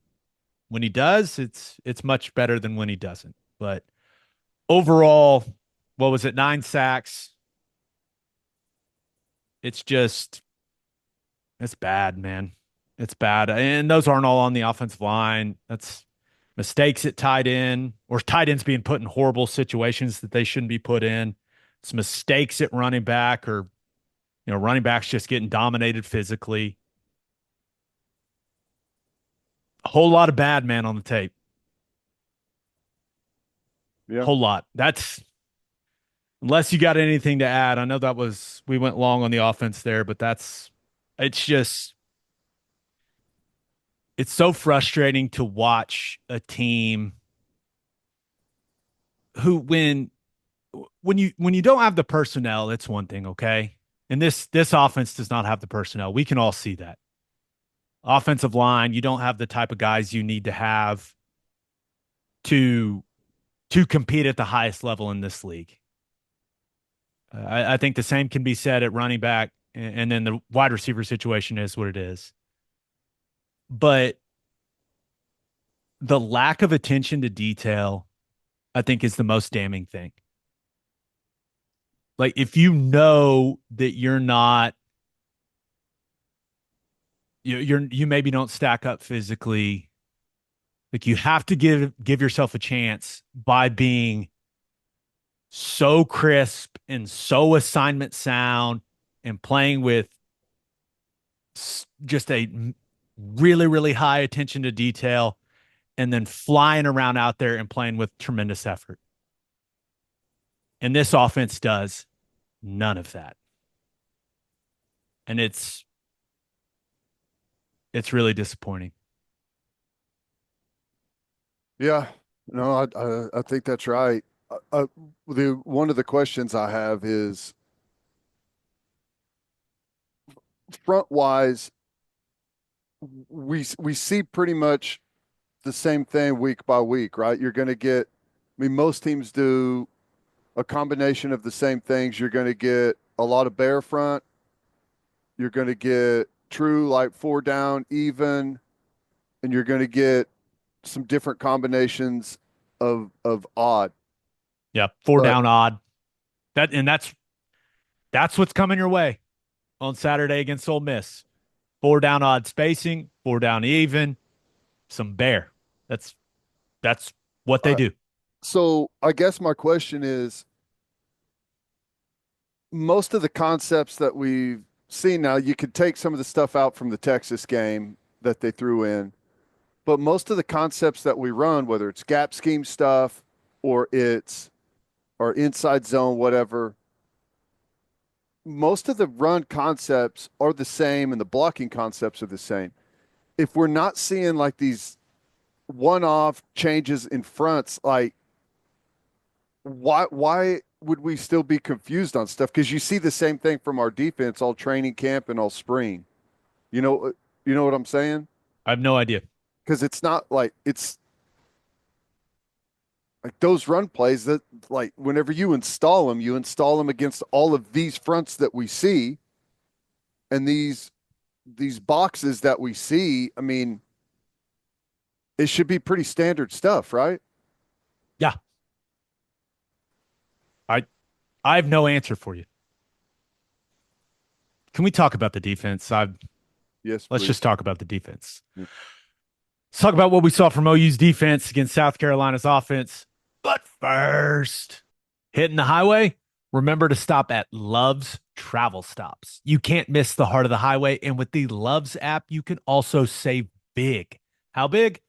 when he does, it's much better than when he doesn't. But overall, what was it, 9 sacks? It's just It's bad, man. It's bad. And those aren't all on the offensive line. That's mistakes at tight end, or tight ends being put in horrible situations that they shouldn't be put in. It's mistakes at running back, or, running backs just getting dominated physically. A whole lot of bad, man, on the tape. Yeah. Whole lot. That's, unless you got anything to add. I know we went long on the offense there, but it's just, it's so frustrating to watch a team who, when you don't have the personnel, it's one thing, okay? And this offense does not have the personnel. We can all see that. Offensive line, you don't have the type of guys you need to have to compete at the highest level in this league. I think the same can be said at running back, and then the wide receiver situation is what it is. But the lack of attention to detail, I think, is the most damning thing. Like, if you know that you're not, you maybe don't stack up physically, like, you have to give yourself a chance by being so crisp and so assignment sound, and playing with just a really, really high attention to detail, and then flying around out there and playing with tremendous effort. And this offense does none of that. And it's really disappointing. Yeah. No, I think that's right. The one of the questions I have is front wise, we see pretty much the same thing week by week, right? You're going to get, I mean, most teams do a combination of the same things. You're going to get a lot of bear front. You're going to get true, like 4 down, even, and you're going to get some different combinations of odd. Yeah, four But down odd. That's what's coming your way on Saturday against Ole Miss. 4 down odd spacing, 4 down even, some bear. That's what they uh, do. so I guess my question is, most of the concepts that we've seen now, you could take some of the stuff out from the Texas game that they threw in, but most of the concepts that we run, whether it's gap scheme stuff or it's or inside zone, whatever, most of the run concepts are the same and the blocking concepts are the same. If we're not seeing like these one-off changes in fronts, like why would we still be confused on stuff? Because you see the same thing from our defense all training camp and all spring. You know, you know what I'm saying? I have no idea. Because it's not like it's like those run plays that like whenever you install them against all of these fronts that we see and these boxes that we see. I mean, it should be pretty standard stuff, right? Yeah. I I have no answer for you. Can we talk about the defense? Yes, Let's please. just talk about the defense. Yeah. Let's talk about what we saw from OU's defense against South Carolina's offense. But first, hitting the highway, remember to stop at Love's Travel Stops. You can't miss the heart of the highway. And with the Love's app, you can also save big. How big?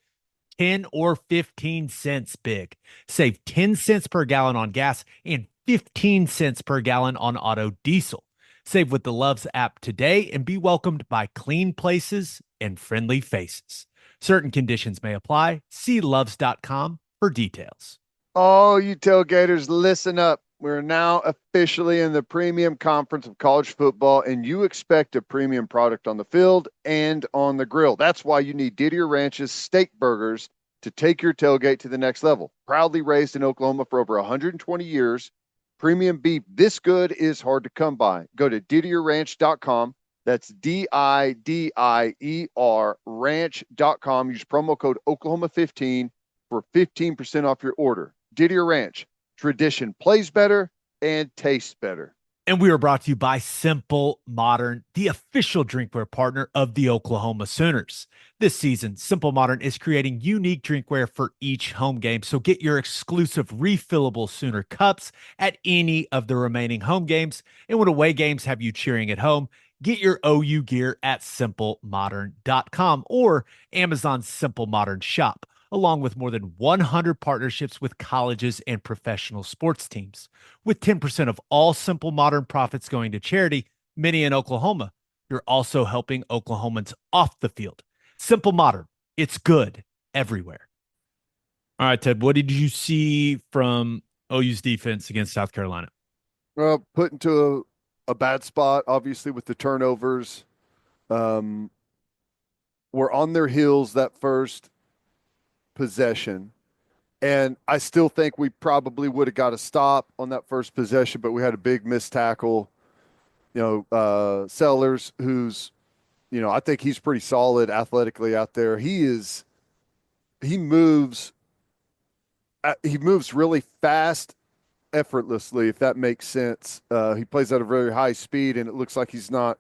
10 or 15 cents big. Save 10 cents per gallon on gas and 15 cents per gallon on auto diesel. Save with the Love's app today and be welcomed by clean places and friendly faces. Certain conditions may apply. See loves.com for details. Oh, you tailgaters, listen up. We're now officially in the premium conference of college football, and you expect a premium product on the field and on the grill. That's why you need Didier Ranch's steak burgers to take your tailgate to the next level. Proudly raised in Oklahoma for over 120 years, premium beef this good is hard to come by. Go to DidierRanch.com. That's DIDIER ranch.com. Use promo code Oklahoma15 for 15% off your order. Didier Ranch, tradition plays better and tastes better. And we are brought to you by Simple Modern, the official drinkware partner of the Oklahoma Sooners. This season, Simple Modern is creating unique drinkware for each home game. So get your exclusive refillable Sooner cups at any of the remaining home games. And when away games have you cheering at home, get your OU gear at simplemodern.com or Amazon's Simple Modern shop, along with more than 100 partnerships with colleges and professional sports teams. With 10% of all Simple Modern profits going to charity, many in Oklahoma, you're also helping Oklahomans off the field. Simple Modern, it's good everywhere. All right, Ted, what did you see from OU's defense against South Carolina? Well, put into a bad spot, obviously, with the turnovers. Um, we're on their heels that first possession. And I still think we probably would have got a stop on that first possession, but we had a big missed tackle. Sellers, who's, I think he's pretty solid athletically out there. He moves, he moves really fast, effortlessly, if that makes sense. He plays at a very high speed, and it looks like he's not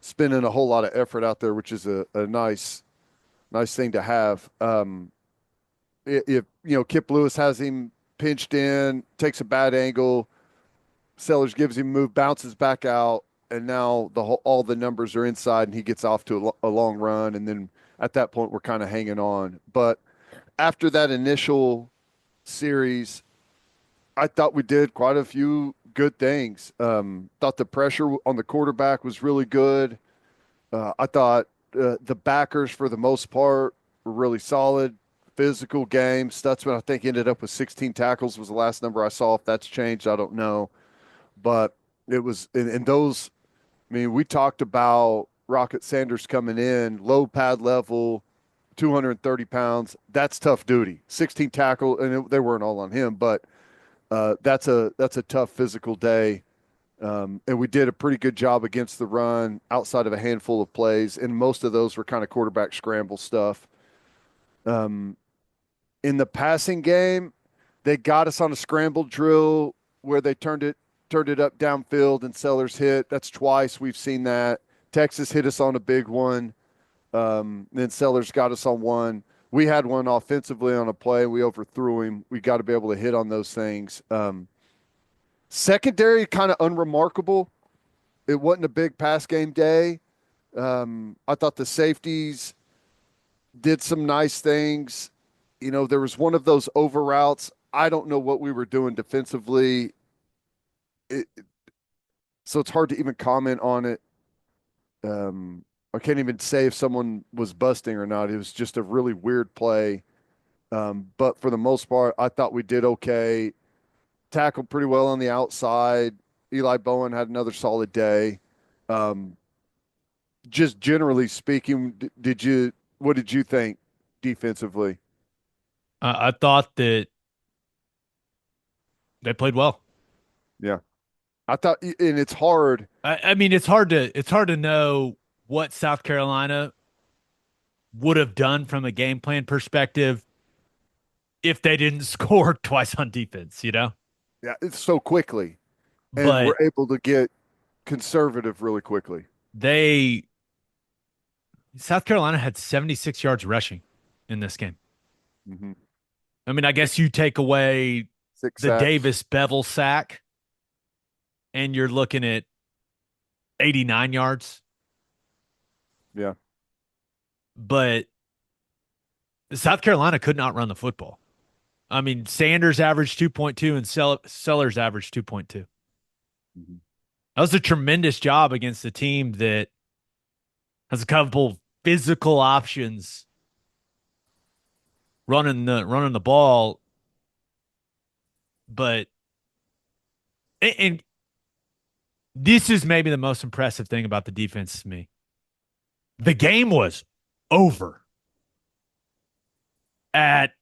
spending a whole lot of effort out there, which is a nice thing to have. If Kip Lewis has him pinched in, takes a bad angle, Sellers gives him a move, bounces back out, and now all the numbers are inside, and he gets off to a long run, and then at that point we're kind of hanging on. But after that initial series, I thought we did quite a few good things. Thought the pressure on the quarterback was really good. I thought the backers, for the most part, were really solid. Physical game. Stutzman, I think, ended up with 16 tackles was the last number I saw. If that's changed, I don't know. But it was in those. I mean, we talked about Rocket Sanders coming in, low pad level, 230 pounds. That's tough duty. 16 tackle, and they weren't all on him, but that's a tough physical day. And we did a pretty good job against the run outside of a handful of plays, and most of those were kind of quarterback scramble stuff. In the passing game, they got us on a scramble drill where they turned it up downfield and Sellers hit. That's twice we've seen that. Texas hit us on a big one. Then Sellers got us on one. We had one offensively on a play. We overthrew him. We got to be able to hit on those things. Secondary, kind of unremarkable. It wasn't a big pass game day. I thought the safeties did some nice things. There was one of those over routes. I don't know what we were doing defensively. So it's hard to even comment on it. I can't even say if someone was busting or not. It was just a really weird play. But for the most part, I thought we did okay. Tackled pretty well on the outside. Eli Bowen had another solid day. Um, just generally speaking, what did you think defensively? I thought that they played well. Yeah. I thought, and it's hard. I mean, it's hard to know what South Carolina would have done from a game plan perspective if they didn't score twice on defense. Yeah, it's so quickly, and we're But able to get conservative really quickly. they South Carolina had 76 yards rushing in this game. Hmm. I mean, I guess you take away Six the sacks. Davis Bevel sack and you're looking at 89 yards, Yeah. but South Carolina could not run the football. I mean, Sanders averaged 2.2 and Sellers averaged 2.2. Hmm. That was a tremendous job against a team that has a couple physical options running the ball, but and this is maybe the most impressive thing about the defense to me. The game was over at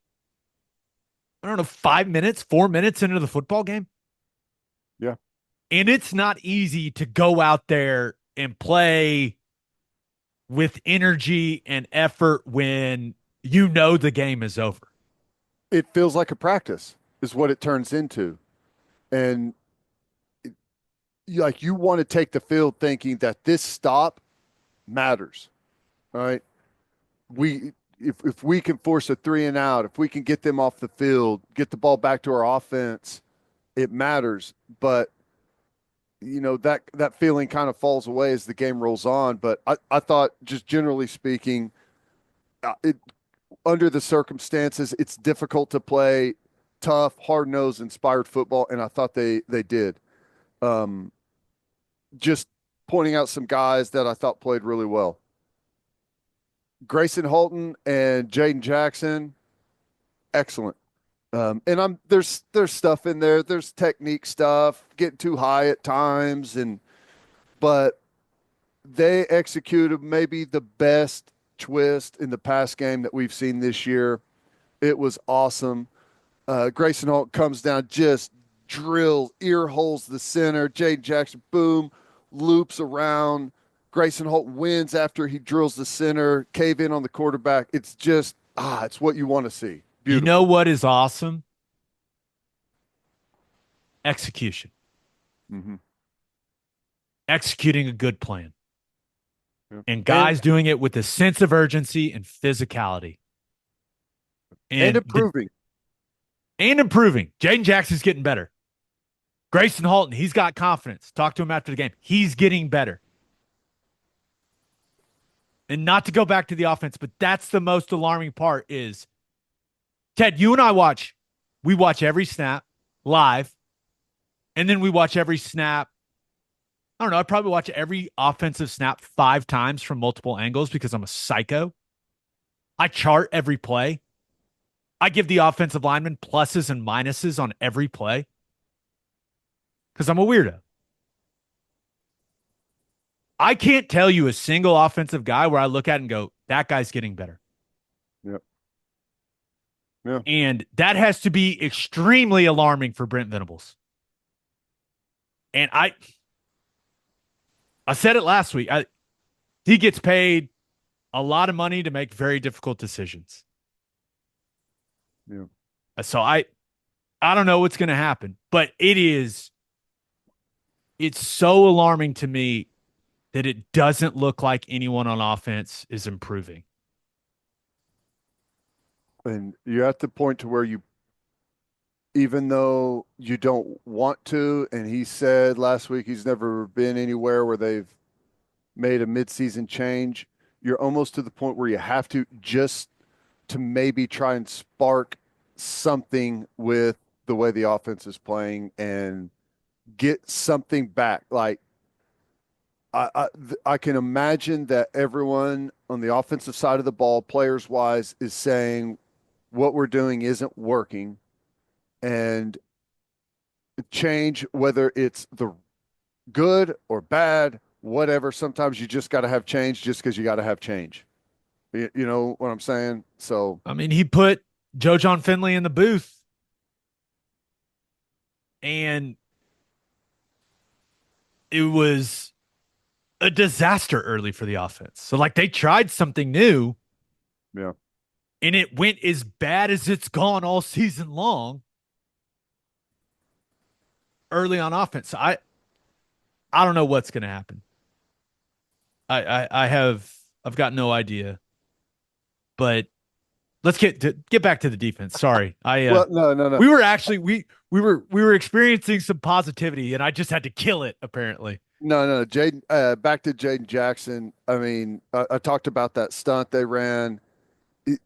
I don't know 5 minutes, 4 minutes into the football game, Yeah. and it's not easy to go out there and play with energy and effort when you know the game is over. It feels like a practice, is what it turns into. And like you want to take the field thinking that this stop matters, right? We if we can force a 3 and out, if we can get them off the field, get the ball back to our offense, it matters. But that feeling kind of falls away as the game rolls on. But I thought, just generally speaking, it under the circumstances, it's difficult to play tough, hard nosed, inspired football, and I thought they did. Um, just pointing out some guys that I thought played really well. Grayson Holton and Jaden Jackson, excellent. And there's stuff in there. There's technique stuff, getting too high at times, but they executed maybe the best twist in the pass game that we've seen this year. It was awesome. Grayson Holton comes down, just drills, ear holes the center. Jaden Jackson, boom, loops around. Grayson Holt wins after he drills the center, cave in on the quarterback. It's just, it's what you want to see. You know Beautiful. what is awesome? Execution. Mm-hmm. Executing a good plan. Yeah. And And guys doing it with a sense of urgency and physicality. and And improving. improving. Jaden Jackson's getting better. Grayson Holton, he's got confidence. Talk to him after the game. He's getting better. And not to go back to the offense, but that's the most alarming part is, Ted, you and we watch every snap live, and then we watch every snap. I don't know. I probably watch every offensive snap 5 times from multiple angles because I'm a psycho. I chart every play. I give the offensive lineman pluses and minuses on every play because I'm a weirdo. I can't tell you a single offensive guy where I look at and go, that guy's getting better. Yep. Yeah. And that has to be extremely alarming for Brent Venables. And I said it last week. He gets paid a lot of money to make very difficult decisions. Yeah. So I don't know what's going to happen, but it's so alarming to me that it doesn't look like anyone on offense is improving. And you're at the point to where even though you don't want to, and he said last week he's never been anywhere where they've made a midseason change, you're almost to the point where you have to, just to maybe try and spark something with the way the offense is playing and get something back. Like I can imagine that everyone on the offensive side of the ball, players wise, is saying what we're doing isn't working, and change, whether it's the good or bad, whatever. Sometimes you just got to have change just because you got to have change. You know what I'm saying? So, I mean, he put Joe John Finley in the booth, and it was a disaster early for the offense. So, like, they tried something new, yeah. and it went as bad as it's gone all season long early on offense. So I don't know what's going to happen. I've got no idea. But let's get back to the defense. Sorry. Well, no. We were actually we were experiencing some positivity, and I just had to kill it apparently. No. Jaden, back to Jaden Jackson. I mean, I talked about that stunt they ran.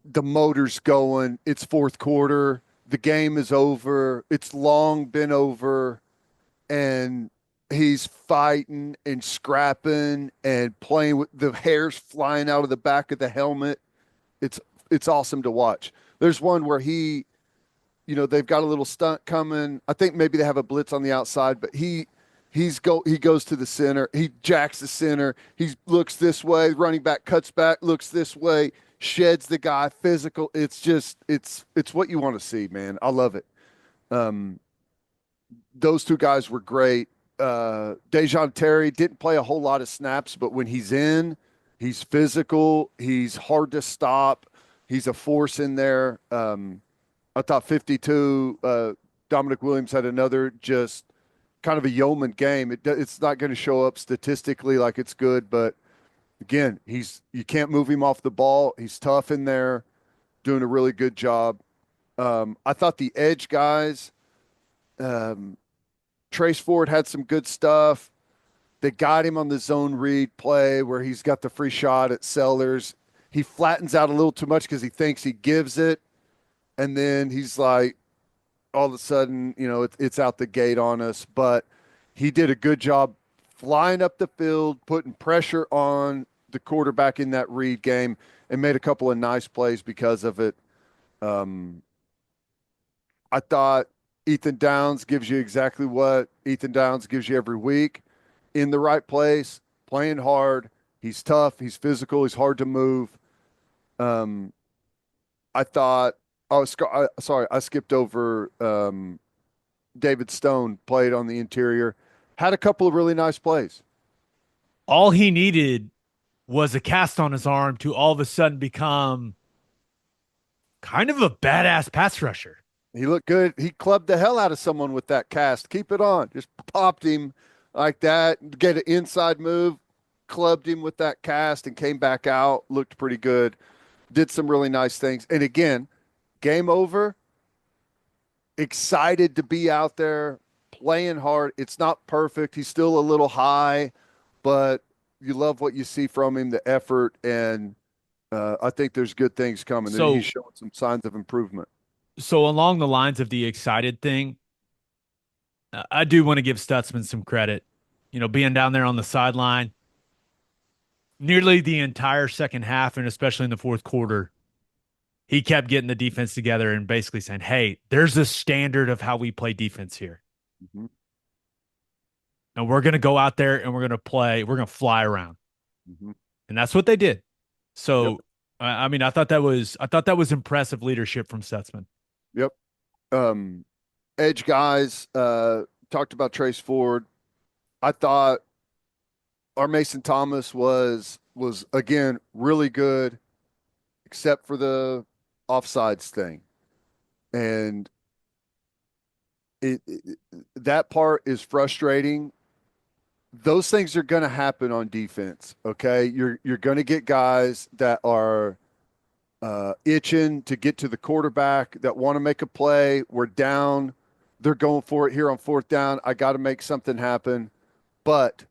The motor's going. It's fourth quarter. The game is over. It's long been over, and he's fighting and scrapping and playing with the hairs flying out of the back of the helmet. It's it's awesome to watch. There's one where they've got a little stunt coming. I think maybe they have a blitz on the outside, but he goes to the center. He jacks the center. He looks this way. Running back cuts back, looks this way, sheds the guy. Physical. It's what you want to see, man. I love it. Those two guys were great. Dejon Terry didn't play a whole lot of snaps, but when he's in, he's physical. He's hard to stop. He's a force in there. I thought 52. Dominic Williams had another just kind of a yeoman game. It's not going to show up statistically like it's good, but again, you can't move him off the ball. He's tough in there, doing a really good job. I thought the edge guys, um, Trace Ford had some good stuff. They got him on the zone read play where he's got the free shot at Sellers. He flattens out a little too much because he thinks he gives it, and then he's like, all of a sudden, it's out the gate on us. But he did a good job flying up the field, putting pressure on the quarterback in that read game, and made a couple of nice plays because of it. Um, I thought Ethan Downs gives you exactly what Ethan Downs gives you every week, in the right place, playing hard. He's tough. He's physical. He's hard to move. Um, I thought, sorry, I skipped over David Stone, played on the interior, had a couple of really nice plays. All he needed was a cast on his arm to all of a sudden become kind of a badass pass rusher. He looked good. He clubbed the hell out of someone with that cast. Keep it on. Just popped him like that. Get an inside move, clubbed him with that cast, and came back out. Looked pretty good. Did some really nice things. And again, game over. Excited to be out there playing hard. It's not perfect. He's still a little high, but you love what you see from him, the effort, and I think there's good things coming. So He's showing some signs of improvement. So along the lines of the excited thing, I do want to give Stutzman some credit. Being down there on the sideline, nearly the entire second half, and especially in the fourth quarter, he kept getting the defense together and basically saying, "Hey, there's a standard of how we play defense here, Mm-hmm. and we're going to go out there and we're going to play. We're going to fly around." Mm-hmm. And that's what they did. Yep. So, I mean, I thought that was impressive leadership from Stutzman. Yep. Edge guys, talked about Trace Ford. I thought our Mason Thomas was again really good, except for the offsides thing. And that part is frustrating. Those things are going to happen on defense, okay? You're going to get guys that are itching to get to the quarterback, that want to make a play. We're down. They're going for it here on fourth down. I got to make something happen. But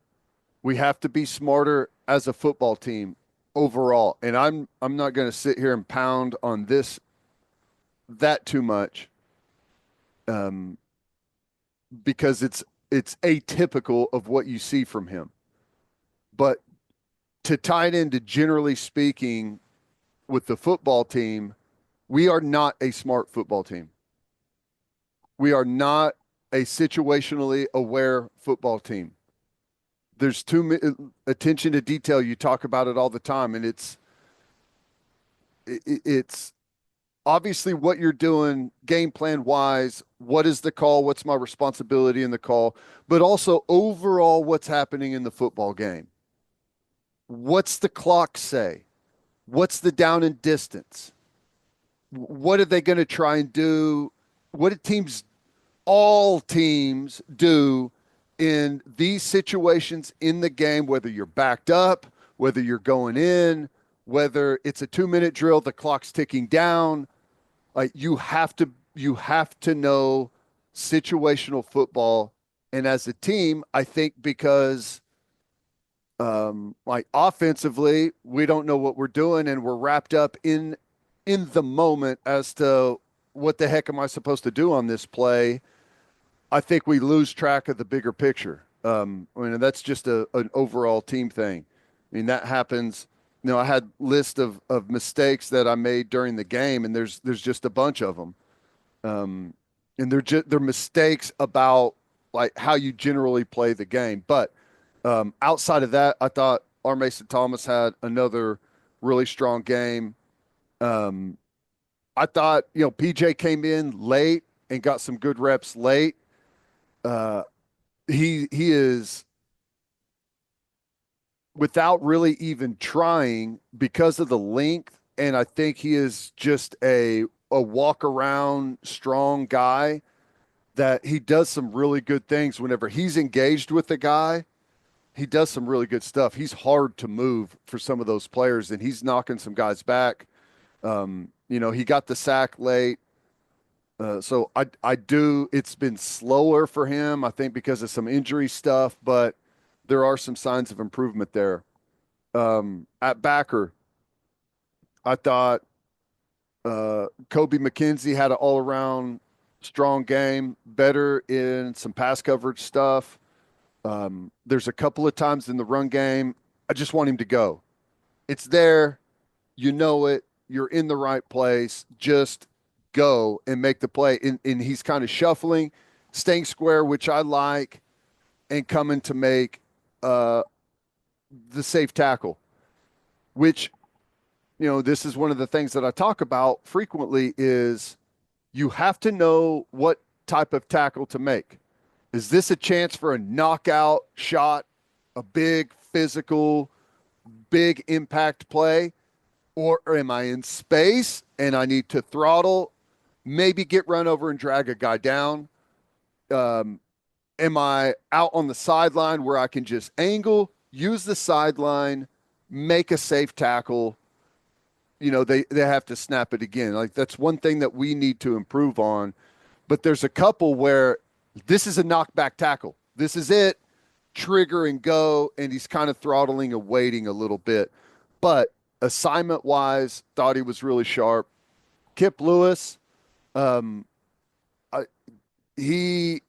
we have to be smarter as a football team overall. And I'm not going to sit here and pound on that too much, because it's atypical of what you see from him. But to tie it into, generally speaking, with the football team, we are not a smart football team. We are not a situationally aware football team. There's attention to detail. You talk about it all the time, and it's obviously what you're doing game plan wise. What is the call? What's my responsibility in the call? But also overall, what's happening in the football game? What's the clock say? What's the down and distance? What are they going to try and do? What do all teams do in these situations in the game, whether you're backed up, whether you're going in, whether it's a 2-minute drill, the clock's ticking down? Like, you have to know situational football. And as a team, I think because like offensively, we don't know what we're doing, and we're wrapped up in the moment as to what the heck am I supposed to do on this play. I think we lose track of the bigger picture. I mean, that's just an overall team thing. I mean, that happens. I had list of mistakes that I made during the game, and there's just a bunch of them. And they're mistakes about like how you generally play the game. But outside of that, I thought our Mason Thomas had another really strong game. I thought, PJ came in late and got some good reps late. He is, without really even trying, because of the length, and I think he is just a walk around strong guy that he does some really good things whenever he's engaged with the guy. He does some really good stuff. He's hard to move for some of those players, and he's knocking some guys back. He got the sack late. So I do. It's been slower for him, I think, because of some injury stuff, but there are some signs of improvement there. At backer, I thought Kobe McKenzie had an all-around strong game, better in some pass coverage stuff. There's a couple of times in the run game, I just want him to go. It's there, you know it, you're in the right place. Just go and make the play. And he's kind of shuffling, staying square, which I like, and coming to make the safe tackle, which, this is one of the things that I talk about frequently is you have to know what type of tackle to make. Is this a chance for a knockout shot, a big physical, big impact play? Or am I in space and I need to throttle, maybe get run over and drag a guy down? Am I out on the sideline where I can just angle, use the sideline, make a safe tackle? They have to snap it again. Like, that's one thing that we need to improve on. But there's a couple where this is a knockback tackle. This is it, trigger and go, and he's kind of throttling and waiting a little bit. But assignment wise, thought he was really sharp. Kip Lewis, he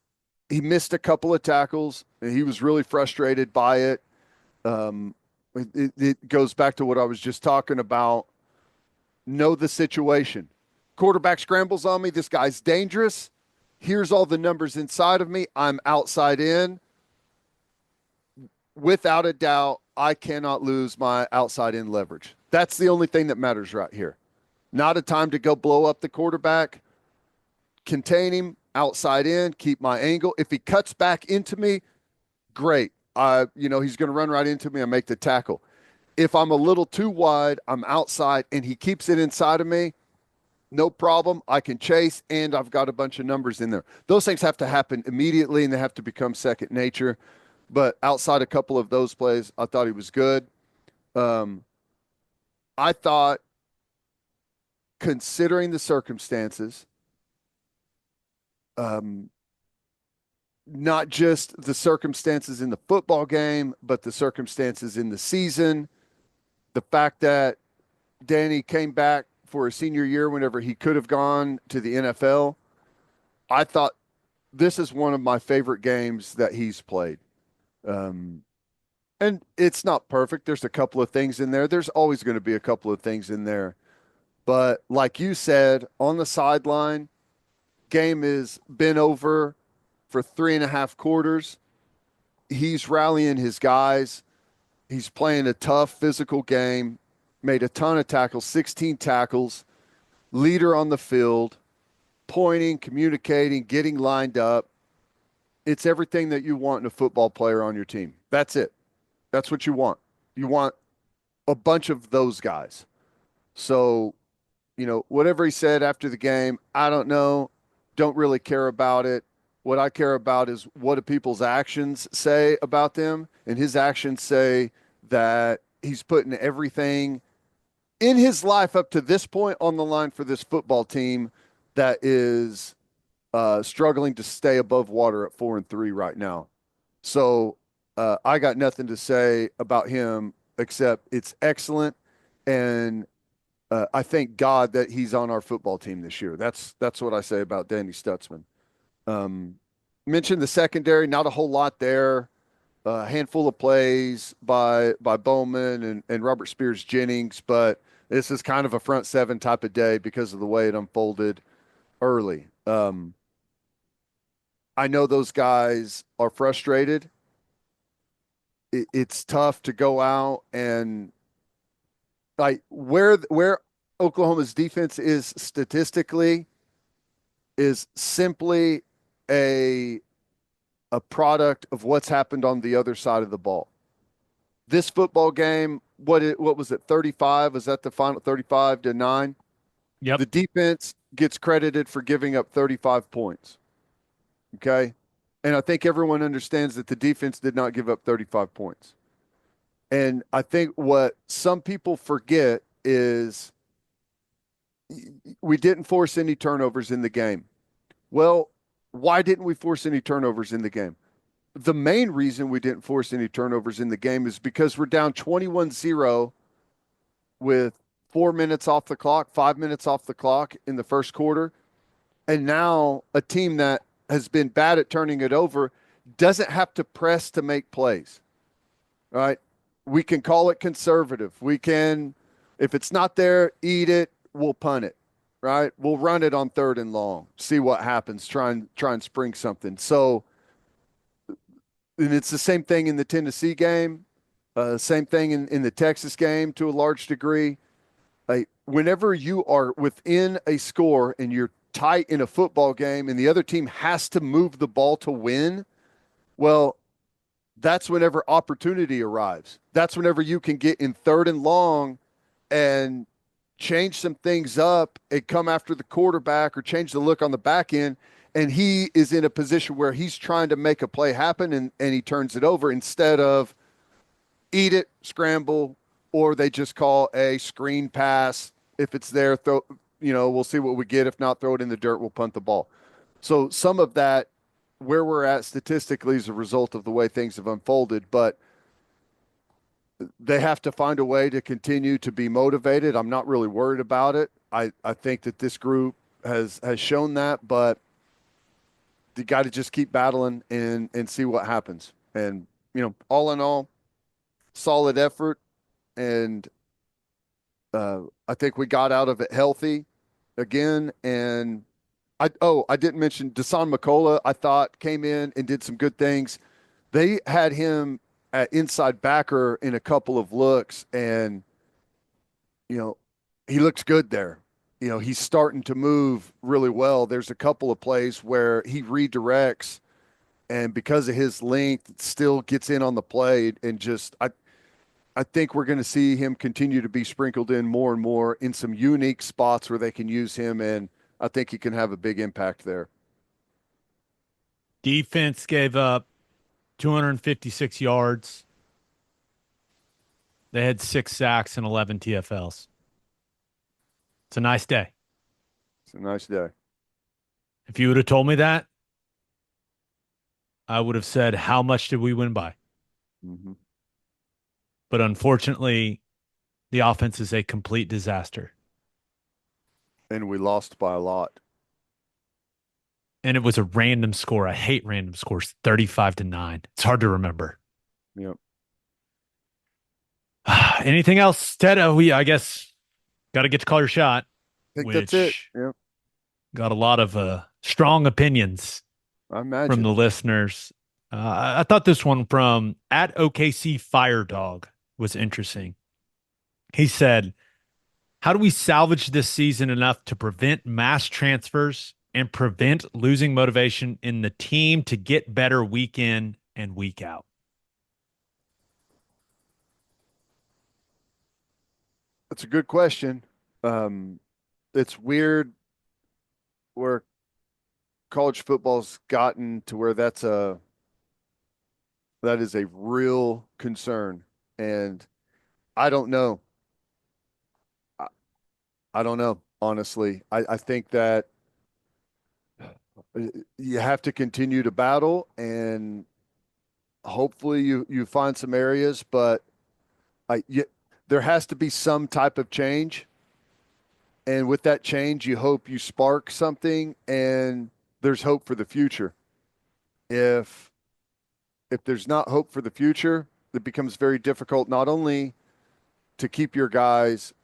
missed a couple of tackles, and he was really frustrated by it. It goes back to what I was just talking about. Know the situation. Quarterback scrambles on me. This guy's dangerous. Here's all the numbers inside of me. I'm outside in. Without a doubt, I cannot lose my outside in leverage. That's the only thing that matters right here. Not a time to go blow up the quarterback. Contain him, outside in, keep my angle. If he cuts back into me, great. He's going to run right into me and make the tackle. If I'm a little too wide, I'm outside, and he keeps it inside of me, no problem. I can chase, and I've got a bunch of numbers in there. Those things have to happen immediately, and they have to become second nature. But outside a couple of those plays, I thought he was good. I thought, considering the circumstances, not just the circumstances in the football game, but the circumstances in the season, the fact that Danny came back for a senior year whenever he could have gone to the NFL, I thought this is one of my favorite games that he's played. And it's not perfect. There's a couple of things in there. There's always going to be a couple of things in there. But like you said, on the sideline, game has been over for 3.5 quarters. He's rallying his guys. He's playing a tough physical game, made a ton of tackles, 16 tackles, leader on the field, pointing, communicating, getting lined up. It's everything that you want in a football player on your team. That's it. That's what you want. You want a bunch of those guys. So, whatever he said after the game, I don't know. Don't really care about it. What I care about is what do people's actions say about them. And his actions say that he's putting everything in his life up to this point on the line for this football team that is struggling to stay above water at 4-3 right now. So I got nothing to say about him except it's excellent. And I thank God that he's on our football team this year. That's what I say about Danny Stutzman. Mentioned the secondary, not a whole lot there. A handful of plays by Bowman and Robert Spears Jennings, but this is kind of a front seven type of day because of the way it unfolded early. I know those guys are frustrated. It's tough to go out and like where Oklahoma's defense is statistically is simply a product of what's happened on the other side of the ball. This football game, what was it, 35? Was that the final 35-9? Yep. The defense gets credited for giving up 35 points. Okay. And I think everyone understands that the defense did not give up 35 points. And I think what some people forget is we didn't force any turnovers in the game. Well, why didn't we force any turnovers in the game? The main reason we didn't force any turnovers in the game is because we're down 21-0 with 4 minutes off the clock, 5 minutes off the clock in the first quarter. And now a team that has been bad at turning it over doesn't have to press to make plays, right? We can call it conservative. We can, if it's not there, eat it, we'll punt it, right? We'll run it on 3rd and long, see what happens, try and spring something. So, and it's the same thing in the Tennessee game, same thing in the Texas game to a large degree. Like whenever you are within a score and you're tight in a football game and the other team has to move the ball to win, well, that's whenever opportunity arrives. That's whenever you can get in 3rd and long and change some things up and come after the quarterback or change the look on the back end. And he is in a position where he's trying to make a play happen and he turns it over instead of eat it, scramble, or they just call a screen pass. If it's there, throw, we'll see what we get. If not, throw it in the dirt, we'll punt the ball. So some of that, where we're at statistically, is a result of the way things have unfolded, but they have to find a way to continue to be motivated. I'm not really worried about it. I think that this group has shown that, but you got to just keep battling and see what happens. And, all in all, solid effort. And I think we got out of it healthy again. And I didn't mention Desan McCullough, I thought came in and did some good things. They had him at inside backer in a couple of looks, and you know, he looks good there. He's starting to move really well. There's a couple of plays where he redirects, and because of his length, still gets in on the play. And just, I think we're going to see him continue to be sprinkled in more and more in some unique spots where they can use him, and I think he can have a big impact there. Defense gave up 256 yards. They had 6 sacks and 11 TFLs. It's a nice day. It's a nice day. If you would have told me that, I would have said, how much did we win by? Mm-hmm. But unfortunately, the offense is a complete disaster. And we lost by a lot. And it was a random score. I hate random scores. 35-9. It's hard to remember. Yep. Anything else, Ted? I guess got to get to call your shot, I think that's it. which Yep. got a lot of strong opinions I from imagine. the listeners. I thought this one from at OKC Fire Dog was interesting. He said, how do we salvage this season enough to prevent mass transfers and prevent losing motivation in the team to get better week in and week out? That's a good question. Um, it's weird where college football's gotten to where that is a real concern. And I don't know. I, I don't know, honestly. I think that you have to continue to battle and hopefully you find some areas, but there has to be some type of change. And with that change, you hope you spark something and there's hope for the future. If there's not hope for the future, it becomes very difficult not only to keep your guys,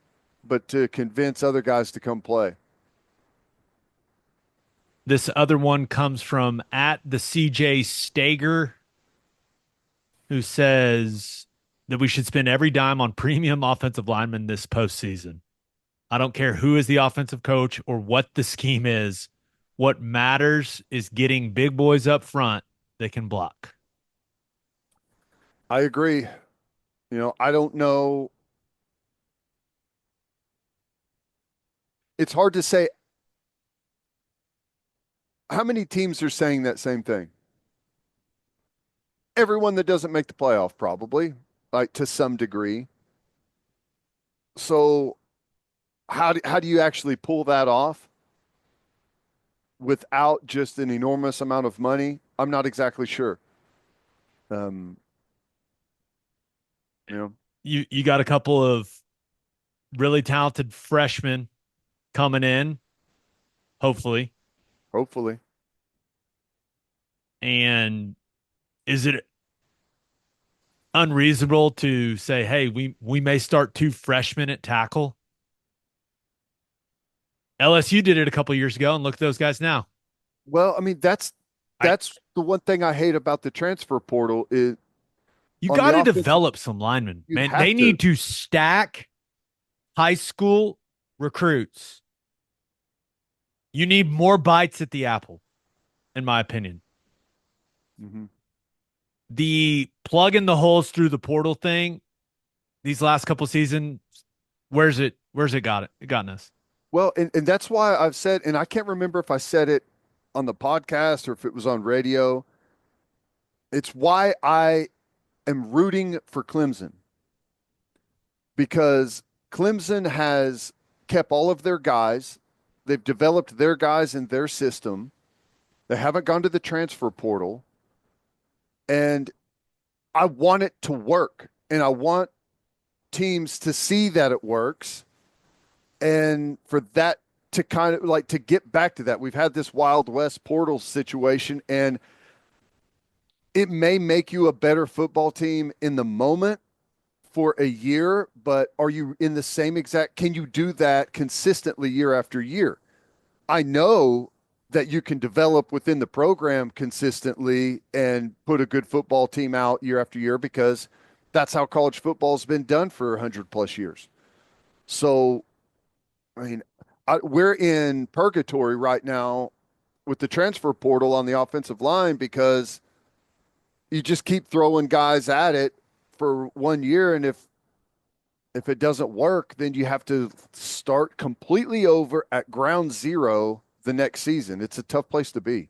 but to convince other guys to come play. This other one comes from at the CJ Stager, who says that we should spend every dime on premium offensive linemen this postseason. I don't care who is the offensive coach or what the scheme is. What matters is getting big boys up front that can block. I agree. I don't know. It's hard to say. how many teams are saying that same thing? Everyone that doesn't make the playoff, probably, like to some degree. So how do you actually pull that off without just an enormous amount of money? I'm not exactly sure. Um, you know, You got a couple of really talented freshmen coming in, hopefully. hopefully. And is it unreasonable to say, hey, we may start two freshmen at tackle? LSU did it a couple years ago, and look at those guys now. Well, I mean, I that's the one thing I hate about the transfer portal is You on got the to offensive, develop some linemen, you man. have They to. need to stack high school recruits. You need more bites at the apple, in my opinion. Mhm. The plug in the holes through the portal thing these last couple seasons, where's it got it gotten us? Well, and that's why I've said, and I can't remember if I said it on the podcast or if it was on radio. It's why I am rooting for Clemson because Clemson has kept all of their guys. They've developed their guys in their system. They haven't gone to the transfer portal. And I want it to work. And I want teams to see that it works. And for that to kind of like to get back to that, we've had this Wild West portal situation, and it may make you a better football team in the moment for a year, but are you in the same exact? Can you do that consistently year after year? I know that you can develop within the program consistently and put a good football team out year after year because that's how college football's been done for 100 plus years. So, I mean, we're in purgatory right now with the transfer portal on the offensive line because you just keep throwing guys at it for 1 year, and if it doesn't work, then you have to start completely over at ground zero the next season. It's a tough place to be.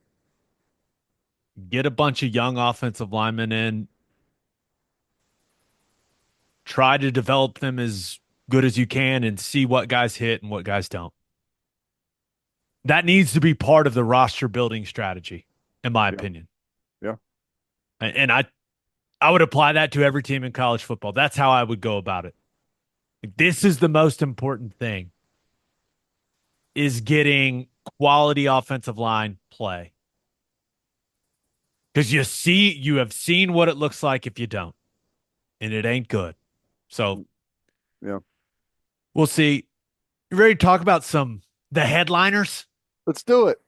Get a bunch of young offensive linemen in, try to develop them as good as you can and see what guys hit and what guys don't. That needs to be part of the roster building strategy, in my Yeah. opinion. Yeah. And I would apply that to every team in college football. That's how I would go about it. This is the most important thing is getting quality offensive line play. Because you have seen what it looks like if you don't, and it ain't good. So Yeah. we'll see. You ready to talk about the headliners? Let's do it.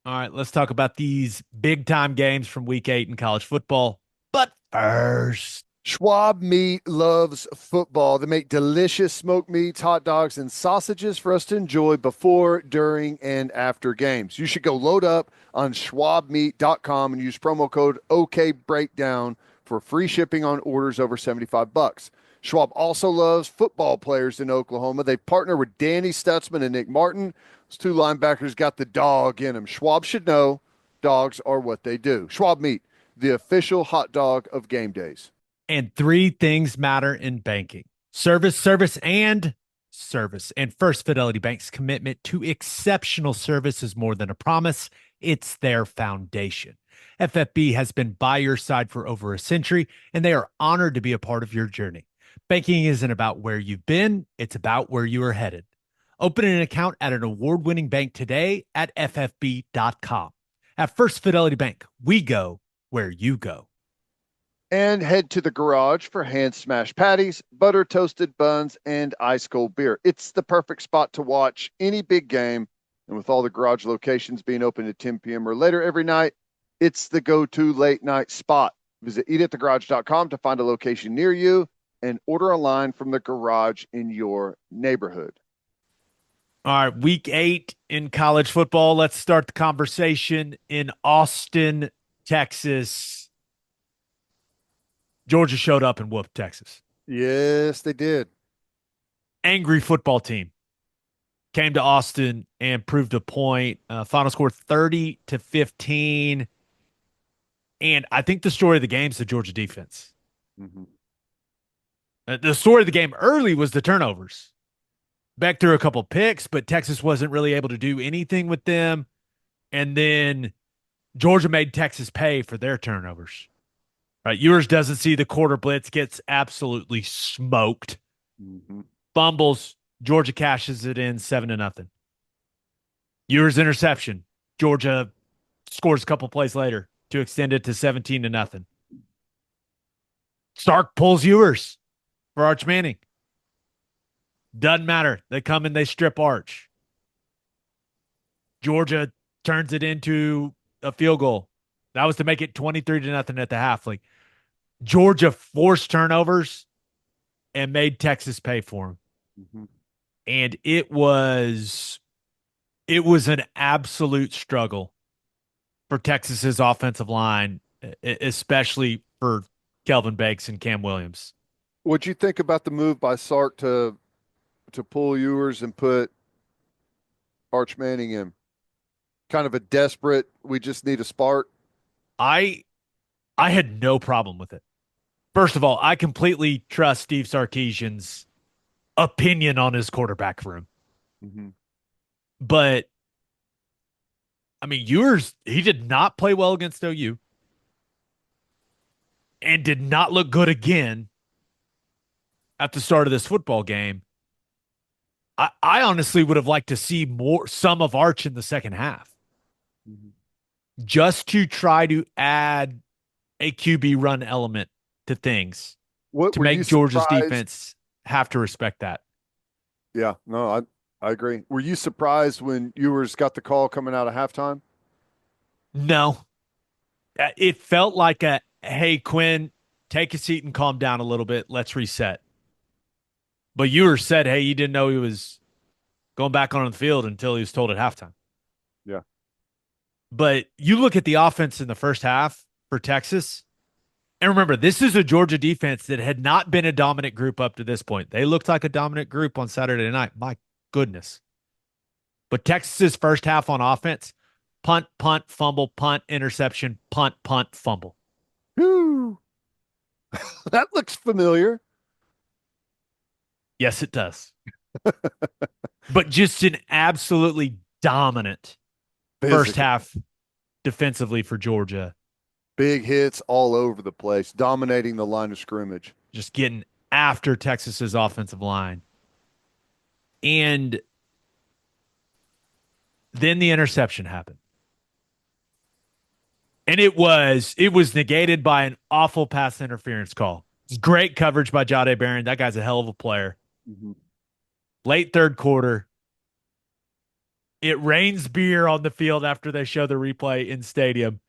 All right, let's talk about these big time games from week 8 in college football. But first, Schwab Meat loves football. They make delicious smoked meats, hot dogs, and sausages for us to enjoy before, during, and after games. You should go load up on schwabmeat.com and use promo code OKBreakdown for free shipping on orders over $75. Schwab also loves football players in Oklahoma. They partner with Danny Stutzman and Nick Martin. Those two linebackers got the dog in them. Schwab should know dogs are what they do. Schwab Meat, the official hot dog of game days. and three things matter in banking: service, service, and service. And First Fidelity Bank's commitment to exceptional service is more than a promise, it's their foundation. FFB has been by your side for over a century, and they are honored to be a part of your journey. Banking isn't about where you've been, it's about where you are headed. Open an account at an award winning bank today at ffb.com. At First Fidelity Bank, we go where you go. And head to the garage for hand smashed patties, butter toasted buns, and ice cold beer. It's the perfect spot to watch any big game. And with all the garage locations being open at 10 p.m. or later every night, it's the go to late night spot. Visit eatatthegarage.com to find a location near you and order online from the garage in your neighborhood. All right, week 8 in college football. Let's start the conversation in Austin, Texas. Georgia showed up and whooped Texas. Yes, they did. Angry football team. came to Austin and proved a point. Final score 30-15. And I think the story of the game is the Georgia defense. Mm-hmm. The story of the game early was the turnovers. Beck threw a couple picks, but Texas wasn't really able to do anything with them. And then Georgia made Texas pay for their turnovers. Right? Ewers doesn't see the quarter blitz, gets absolutely smoked. Mm-hmm. Fumbles. Georgia cashes it in 7-0. Ewers interception. Georgia scores a couple plays later to extend it to 17-0. Stark pulls Ewers for Arch Manning. Doesn't matter. They come and they strip Arch. Georgia turns it into a field goal. That was to make it 23-0 at the half. Like Georgia forced turnovers and made Texas pay for them. Mm-hmm. And it was an absolute struggle for Texas's offensive line, especially for Kelvin Banks and Cam Williams. What'd you think about the move by Sark to pull Ewers and put Arch Manning in? Kind of a desperate, we just need a spark. I I had no problem with it. First of all, I completely trust Steve Sarkisian's opinion on his quarterback room. Mm-hmm. But I mean, Ewers, he did not play well against OU and did not look good again at the start of this football game. I honestly would have liked to see some of Arch in the second half, Mm-hmm. just to try to add a QB run element to things What to were you make Georgia's surprised? defense have to respect that. Yeah, no, I agree. Were you surprised when Ewers got the call coming out of halftime? No, it felt like a, hey, Quinn, take a seat and calm down a little bit. Let's reset. But Ewers said, hey, you didn't know he was going back on the field until he was told at halftime. Yeah. But you look at the offense in the first half for Texas, and remember, this is a Georgia defense that had not been a dominant group up to this point. They looked like a dominant group on Saturday night. My goodness. But Texas's first half on offense, punt, punt, fumble, punt, interception, punt, fumble. Whew. That looks familiar. Yes, it does. But just an absolutely dominant first Physical. half defensively for Georgia. Big hits all over the place, dominating the line of scrimmage. Just getting after Texas's offensive line. And then the interception happened. And it was negated by an awful pass interference call. It's great coverage by Jahdae Barron. That guy's a hell of a player. Mm-hmm. Late third quarter, it rains beer on the field after they show the replay in stadium.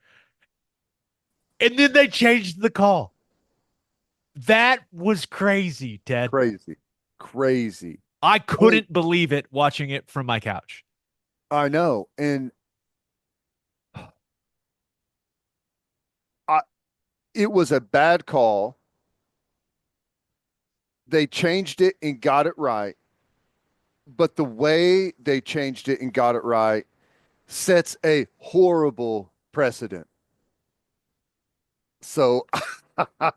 And then they changed the call. That was crazy, Ted. Crazy. Crazy. I I mean, couldn't believe it watching it from my couch. I know. And I, it was a bad call. They changed it and got it right. But the way they changed it and got it right sets a horrible precedent. So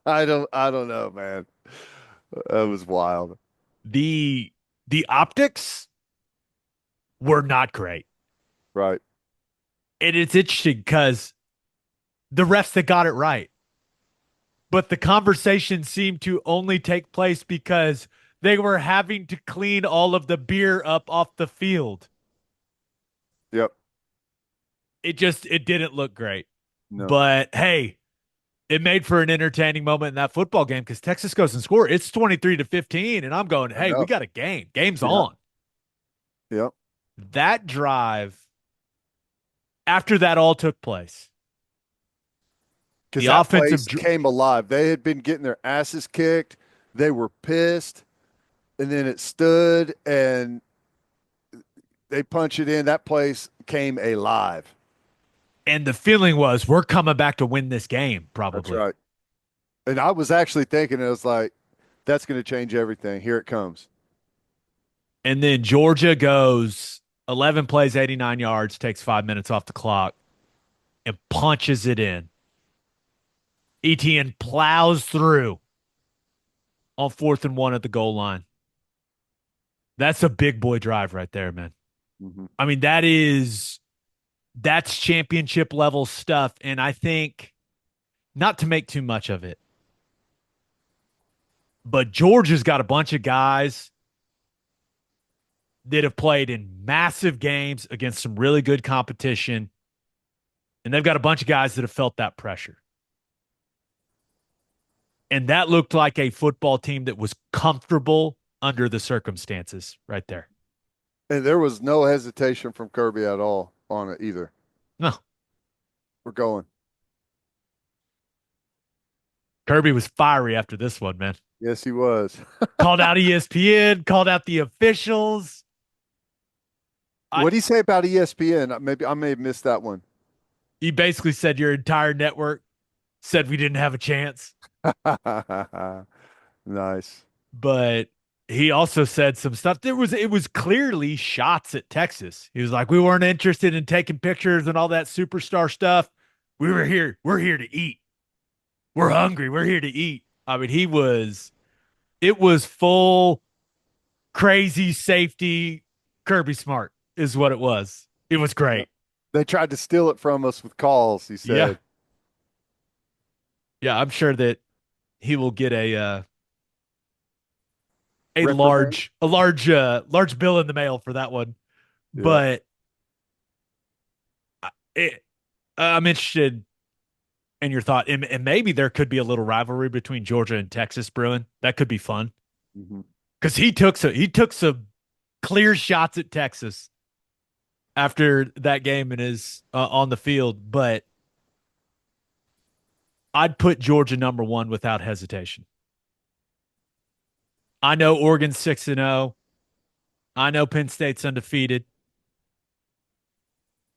I don't know, man. That was wild. The optics were not great. Right. And it's interesting because the refs that got it right, but the conversation seemed to only take place because they were having to clean all of the beer up off the field. Yep. It didn't look great. No. But hey, it made for an entertaining moment in that football game because Texas goes and score. It's 23-15, and I'm going, I hey, we know. got a game. Game's Yeah. on. Yep. That drive, after that all took place, Because the that offensive place came alive. They had been getting their asses kicked. They were pissed. And then it stood and they punch it in. That place came alive. and the feeling was we're coming back to win this game, That's probably. right. And I was actually thinking, it was like, that's going to change everything. Here it comes. And then Georgia goes 11 plays, 89 yards, takes 5 minutes off the clock, and punches it in. ETN plows through on 4th and 1 at the goal line. That's a big boy drive right there, man. Mm-hmm. I mean, that's championship level stuff. And I think, not to make too much of it, but Georgia's got a bunch of guys that have played in massive games against some really good competition. And they've got a bunch of guys that have felt that pressure. And that looked like a football team that was comfortable under the circumstances right there. And there was no hesitation from Kirby at all on it either. No, We're going. Kirby was fiery after this one, man. Yes, he was. Called out ESPN, called out the officials. I, What do you say about ESPN? Maybe I may have missed that one. he basically said your entire network said we didn't have a chance. Nice. But he also said some stuff. It was clearly shots at Texas. He was like, we weren't interested in taking pictures and all that superstar stuff. We're here to eat. We're hungry. We're here to eat. I mean, it was full crazy safety Kirby Smart is what it was. It was Yeah. great. They tried to steal it from us with calls, he Yeah. said. Yeah, I'm sure that he will get a Reprimand? large bill in the mail for that one. Yeah. But it, I'm interested in your thought, and maybe there could be a little rivalry between Georgia and Texas brewing. That could be fun Hmm. because he took some clear shots at Texas after that game and is on the field. But I'd put Georgia number one without hesitation. I know Oregon's 6-0. I know Penn State's undefeated.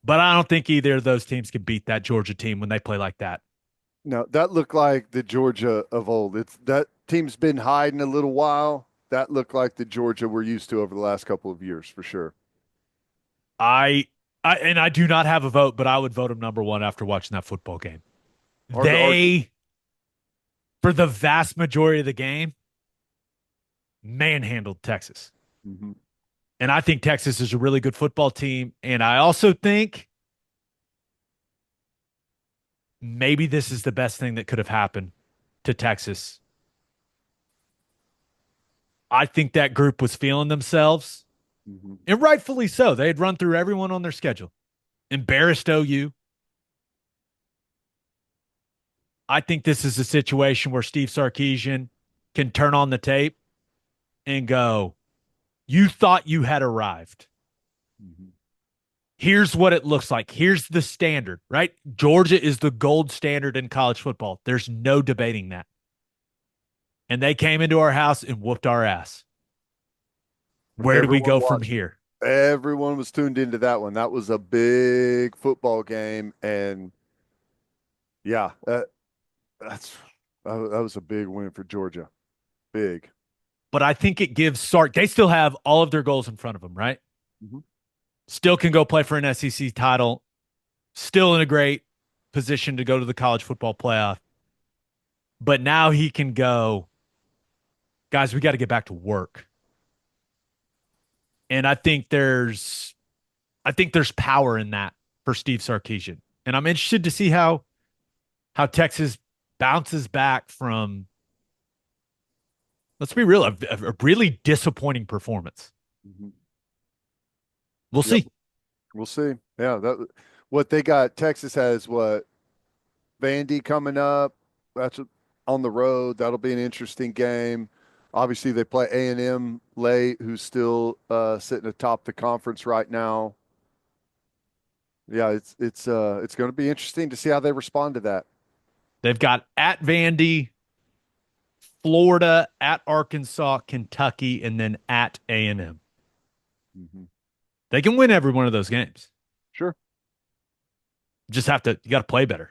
But I don't think either of those teams can beat that Georgia team when they play like that. No, that looked like the Georgia of old. It's that team's been hiding a little while. That looked like the Georgia we're used to over the last couple of years, for sure. I I do not have a vote, but I would vote them number one after watching that football game. Hard to argue. They, for the vast majority of the game, manhandled Texas. Hmm. And I think Texas is a really good football team. And I also think maybe this is the best thing that could have happened to Texas. I think that group was feeling themselves, Hmm. and rightfully so. They had run through everyone on their schedule, embarrassed OU. I think this is a situation where Steve Sarkisian can turn on the tape and go, you thought you had arrived. Hmm. Here's what it looks like. Here's the standard, right? Georgia is the gold standard in college football. There's no debating that. And they came into our house and whooped our ass. Where do we Everyone go from watched. here? Everyone was tuned into that one. That was a big football game, and yeah, that's that was a big win for Georgia. Big. But I think it gives Sark, they still have all of their goals in front of them, right? Hmm. Still can go play for an SEC title, still in a great position to go to the college football playoff. But now he can go, guys, we got to get back to work. And I think there's power in that for Steve Sarkisian. And I'm interested to see how Texas bounces back from, let's be real, a really disappointing performance. Hmm. We'll Yep. see. We'll see. Yeah, that what they got. Texas has what Vandy coming up. That's on the road. That'll be an interesting game. Obviously, they play A&M late, who's still sitting atop the conference right now. Yeah, it's going to be interesting to see how they respond to that. They've got at Vandy, Florida, at Arkansas, Kentucky, and then at A&M. Hmm. They can win every one of those games. Sure. You got to play better.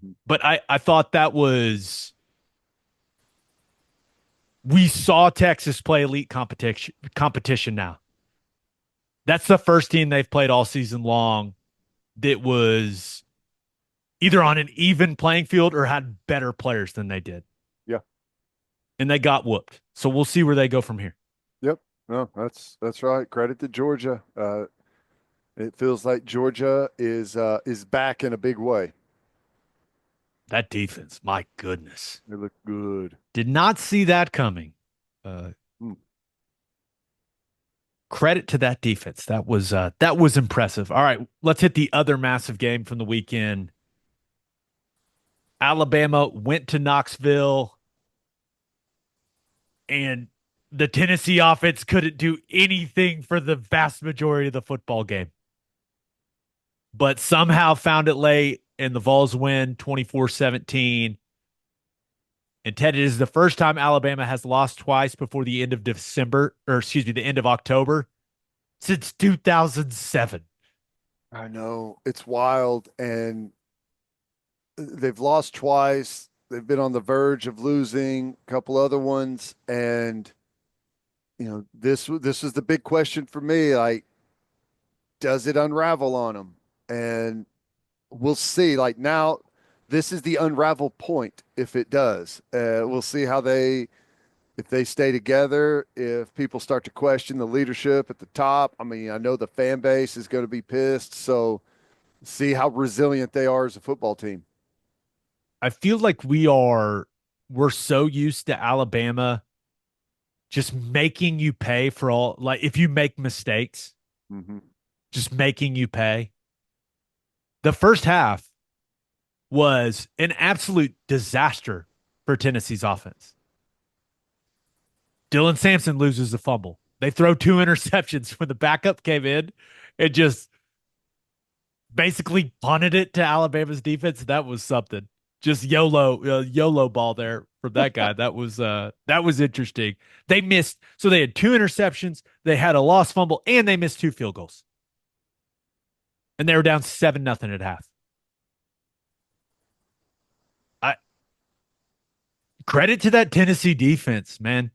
Hmm. But I thought that was We saw Texas play elite competition now. That's the first team they've played all season long that was either on an even playing field or had better players than they did. Yeah. And they got whooped. So we'll see where they go from here. Yep. No, that's right. Credit to Georgia. It feels like Georgia is back in a big way. That defense, my goodness. They look good. Did not see that coming. Uh, Hmm. Credit to that defense. That was impressive. All right, let's hit the other massive game from the weekend. Alabama went to Knoxville, and the Tennessee offense couldn't do anything for the vast majority of the football game, but somehow found it late, and the Vols win 24-17. And Ted, it is the first time Alabama has lost twice before the end of December, or excuse me, the end of October since 2007. I know it's wild, and they've lost twice. They've been on the verge of losing a couple other ones, and this is the big question for me. Like, does it unravel on them? And we'll see. Like now, this is the unravel point. If it does, we'll see how if they stay together. If people start to question the leadership at the top, I mean, I know the fan base is going to be pissed. So see how resilient they are as a football team. I feel like we're so used to Alabama just making you pay for all, like if you make mistakes, Mm-hmm. just making you pay. The first half was an absolute disaster for Tennessee's offense. Dylan Sampson loses the fumble. They throw two interceptions when the backup came in and just basically punted it to Alabama's defense. That was something. Just YOLO ball there from that guy. That was interesting. They missed, so they had two interceptions, they had a lost fumble, and they missed two field goals. And they were down 7-0 at half. I Credit to that Tennessee defense, man.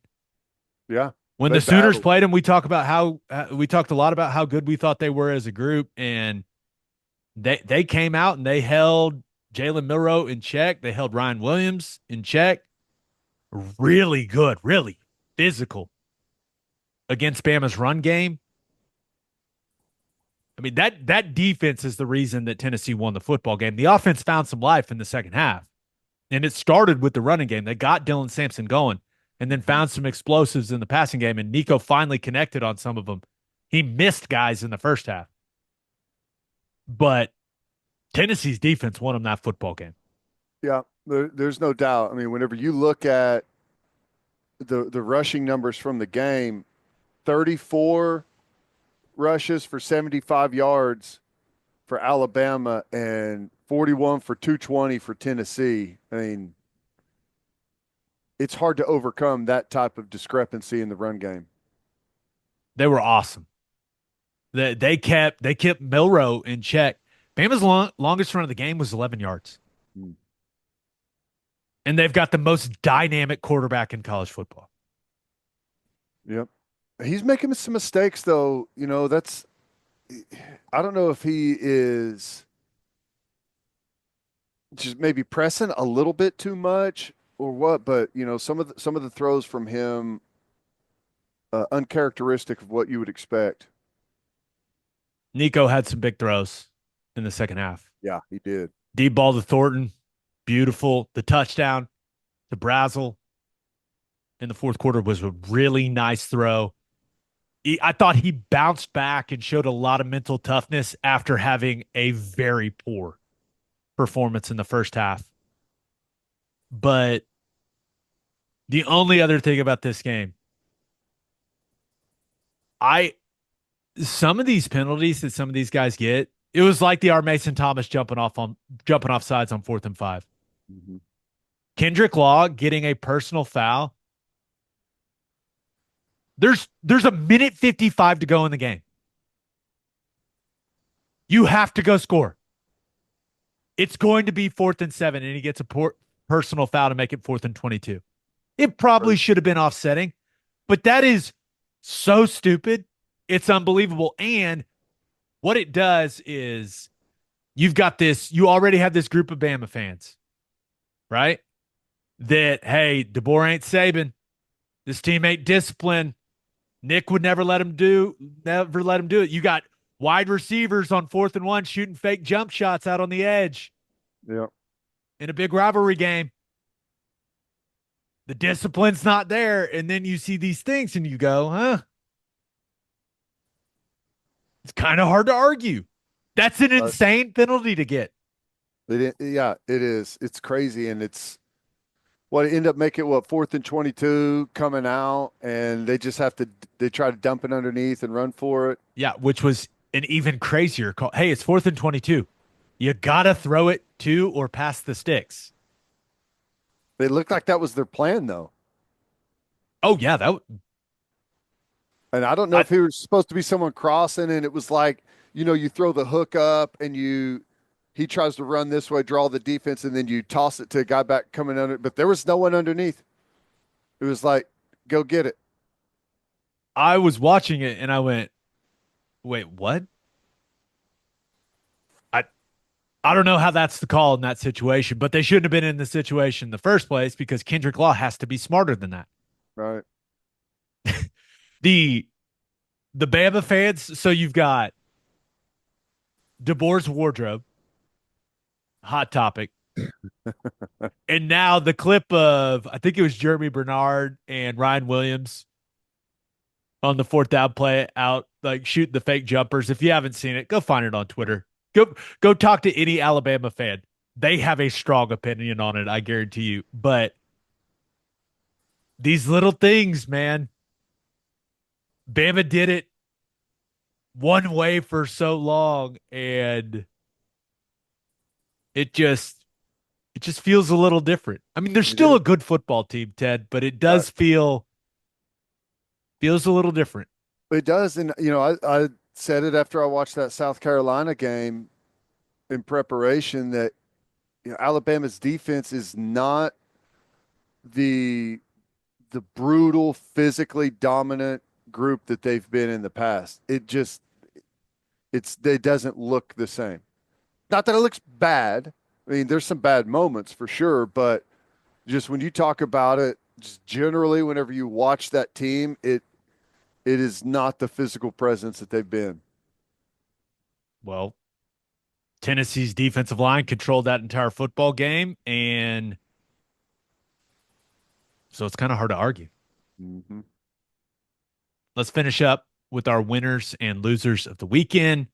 Yeah, When they the Sooners battled. played them, we talked a lot about how good we thought they were as a group, and they came out and they held Jalen Milroe in check. They held Ryan Williams in check. Really good, really physical against Bama's run game. I mean, that defense is the reason that Tennessee won the football game. The offense found some life in the second half, and it started with the running game. They got Dylan Sampson going and then Mhm. found some explosives in the passing game, and Nico finally connected on some of them. He missed guys in the first half, but Tennessee's defense won them that football game. Yeah, there's no doubt. I mean, whenever you look at the rushing numbers from the game, 34 rushes for 75 yards for Alabama and 41 for 220 for Tennessee. I mean, it's hard to overcome that type of discrepancy in the run game. They were awesome. They kept Milroe in check. Bama's longest run of the game was 11 yards, Mm. and they've got the most dynamic quarterback in college football. Yep. He's making some mistakes though. That's I don't know if he is just maybe pressing a little bit too much or what, but some of the throws from him uncharacteristic of what you would expect. Nico had some big throws in the second half. Yeah, he did. Deep ball to Thornton, beautiful. The touchdown to Brazel in the fourth quarter was a really nice throw. I thought he bounced back and showed a lot of mental toughness after having a very poor performance in the first half. But the only other thing about this game, I some of these penalties that some of these guys get, it was like the R. Mason Thomas jumping off sides on 4th and 5. Mhm. Kendrick Law getting a personal foul. There's a minute 55 to go in the game. You have to go score. It's going to be 4th and 7, and he gets a personal foul to make it 4th and 22. It probably should have been offsetting, but that is so stupid. It's unbelievable. And what it does is you already have this group of Bama fans, right? That, hey, DeBoer ain't Saban. This team ain't disciplined. Nick would never let him do it. You got wide receivers on 4th and 1 shooting fake jump shots out on the edge Yeah. in a big rivalry game. The discipline's not there. And then you see these things and you go, huh? It's kind of hard to argue. That's an Uh, insane penalty to get. yeah, it is. It's crazy. And it's what it ended up making what 4th and 22 coming out, and they try to dump it underneath and run for it. Yeah, which was an even crazier call. Hey, it's 4th and 22. You got to throw it to or past the sticks. It looked like that was their plan though. Oh, yeah. And I don't know I, if he was supposed to be someone crossing, and it was like, you throw the hook up and he tries to run this way, draw the defense, and then you toss it to a guy back coming under. But there was no one underneath. It was like, go get it. I was watching it and I went, wait, what? I I don't know how that's the call in that situation, but they shouldn't have been in the situation in the first place because Kendrick Law has to be smarter than that. Right. The the Bama fans, so you've got DeBoer's wardrobe, hot topic. And now the clip of I think it was Jeremy Bernard and Ryan Williams on the 4th down play out, like shooting the fake jumpers. If you haven't seen it, go find it on Twitter. Go talk to any Alabama fan. They have a strong opinion on it, I guarantee you. But these little things, man, Bama did it one way for so long, and it just it just feels a little different. I mean, they're It still is. a good football team, Ted, but it Right. does feels a little different. It does. And, I said it after I watched that South Carolina game in preparation that, Alabama's defense is not the brutal, physically dominant group that they've been in the past. It doesn't look the same. Not that it looks bad. I mean, there's some bad moments for sure, but just when you talk about it, just generally, whenever you watch that team, it is not the physical presence that they've been. Well, Tennessee's defensive line controlled that entire football game, and so it's kind of hard to argue. Mm-hmm. Let's finish up with our winners and losers of the weekend.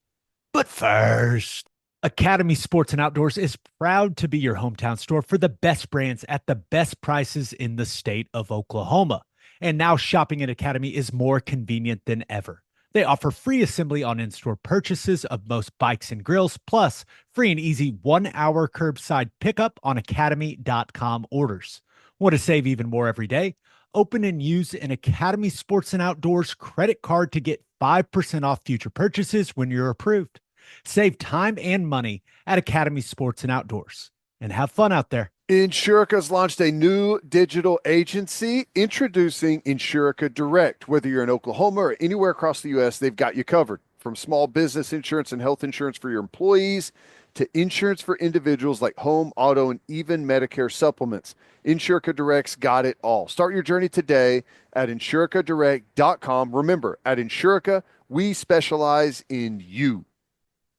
But first, Academy Sports and Outdoors is proud to be your hometown store for the best brands at the best prices in the state of Oklahoma. And now shopping at Academy is more convenient than ever. They offer free assembly on in-store purchases of most bikes and grills, plus free and easy 1-hour curbside pickup on academy.com orders. Want to save even more every day? Open and use an Academy Sports and Outdoors credit card to get 5% off future purchases when you're approved. Save time and money at Academy Sports and Outdoors and have fun out there. Insurica's launched a new digital agency introducing Insurica Direct. Whether you're in Oklahoma or anywhere across the U.S., they've got you covered. From small business insurance and health insurance for your employees to insurance for individuals like home, auto, and even Medicare supplements. Insurica Direct's got it all. Start your journey today at insuricadirect.com. Remember, at Insurica, we specialize in you.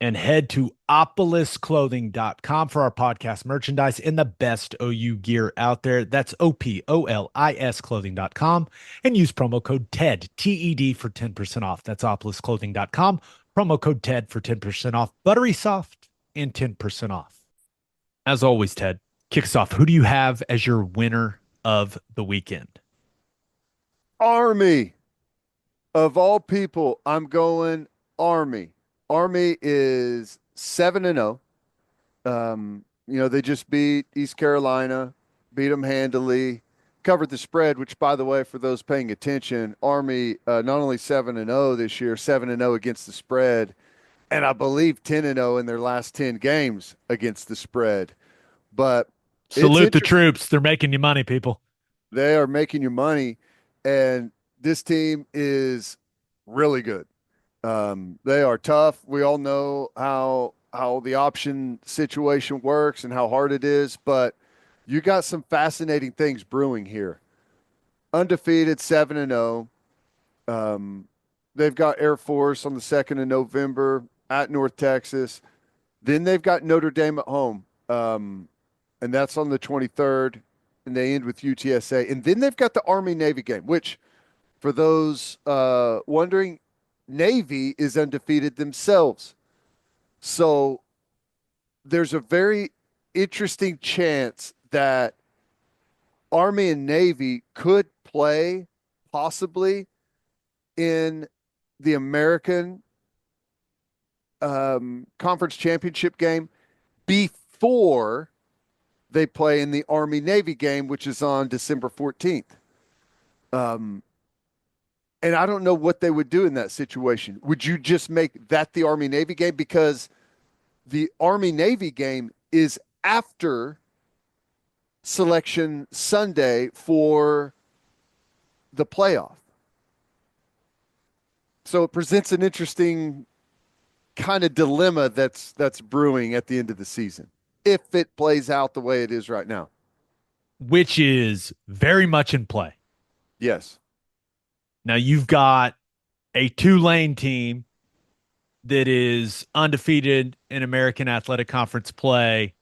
And head to opolisclothing.com for our podcast merchandise and the best OU gear out there. That's OPOLIS clothing.com and use promo code TED, TED for 10% off. That's opolisclothing.com. Promo code TED for 10% off. Buttery soft and 10% off. As always, Ted, kick us off. Who do you have as your winner of the weekend? Army. Of all people, I'm going Army. Army is 7-0. They just beat East Carolina, beat them handily, covered the spread, which, by the way, for those paying attention, Army not only 7-0 this year, 7-0 against the spread, and I believe 10-0 in their last 10 games against the spread. But it's Salute the interesting. troops. They're making you money, people. They are making you money, and this team is really good. They are tough. We all know how the option situation works and how hard it is, but you got some fascinating things brewing here. Undefeated 7-0. Um, they've got Air Force on the 2nd of November at North Texas. Then they've got Notre Dame at home. And that's on the 23rd, and they end with UTSA. And then they've got the Army Navy game, which, for those wondering, Navy is undefeated themselves. So there's a very interesting chance that Army and Navy could play possibly in the American Conference Championship game before they play in the Army Navy game, which is on December 14th. Um, and I don't know what they would do in that situation. Would you just make that the Army Navy game? Because the Army Navy game is after Selection Sunday for the playoff. So it presents an interesting kind of dilemma that's brewing at the end of the season if it plays out the way it is right now. which is very much in play. Yes. Now you've got a Tulane team that is undefeated in American Athletic Conference play,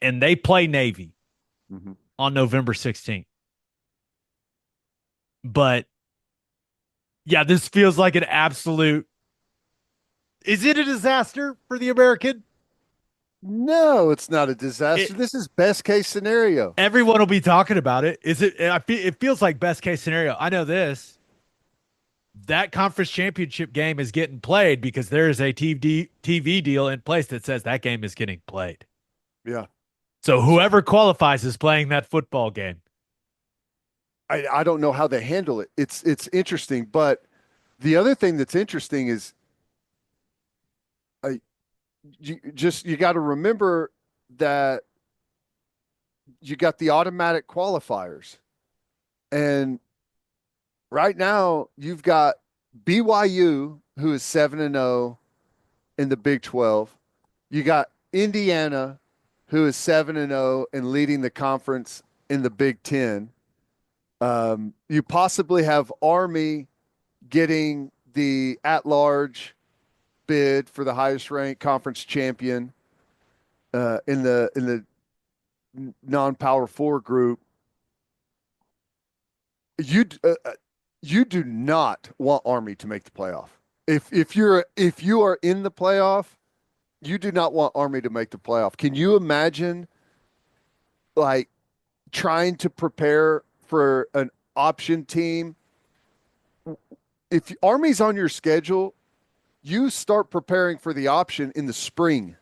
and they play Navy Mm-hmm. on November 16th. But yeah, this feels like an absolute. Is it a disaster for the American? No, it's not a disaster. It, This is best case scenario. everyone will be talking about it. Is it? It feels like best case scenario. I know this. That conference championship game is getting played because there is a TV deal in place that says that game is getting played. Yeah. So whoever qualifies is playing that football game. I don't know how they handle it. It's interesting, but the other thing that's interesting is you got to remember that you got the automatic qualifiers. And right now you've got BYU, who is 7-0 in the Big 12. You got Indiana, who is 7-0 and leading the conference in the Big 10. You possibly have Army getting the at-large bid for the highest ranked conference champion in the non-power four group. You you do not want Army to make the playoff. If you are in the playoff, you do not want Army to make the playoff. Can you imagine like trying to prepare for an option team? If Army's on your schedule, you start preparing for the option in the spring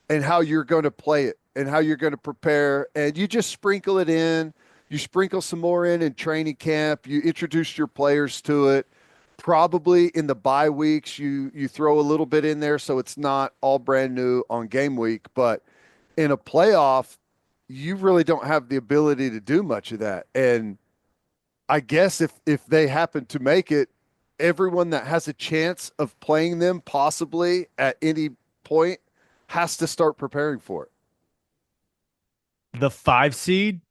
and how you're going to play it and how you're going to prepare. And you just sprinkle it in. You sprinkle some more in training camp. You introduce your players to it. Probably in the bye weeks, you throw a little bit in there so it's not all brand new on game week. But in a playoff, you really don't have the ability to do much of that. And I guess if they happen to make it, everyone that has a chance of playing them possibly at any point has to start preparing for it. The 5 seed,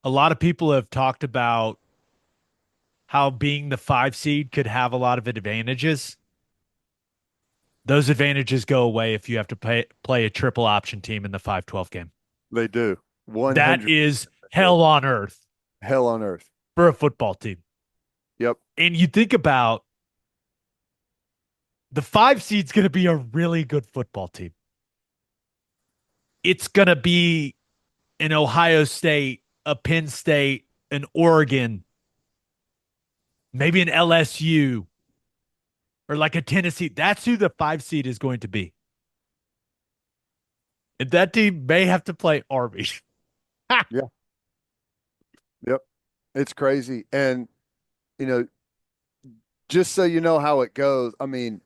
a lot of people have talked about how being the 5 seed could have a lot of advantages. Those advantages go away if you have to play a triple option team in the 5-12 game. They do. That 100 is hell on earth hell on earth. for a football team. Yep. And you think about the 5 seed's going to be a really good football team. It's going to be an Ohio State, a Penn State, an Oregon, maybe an LSU, or like a Tennessee. That's who the 5 seed is going to be. And that team may have to play Army. Yeah. Yep. It's crazy. And, you know, just so you know how it goes, I mean,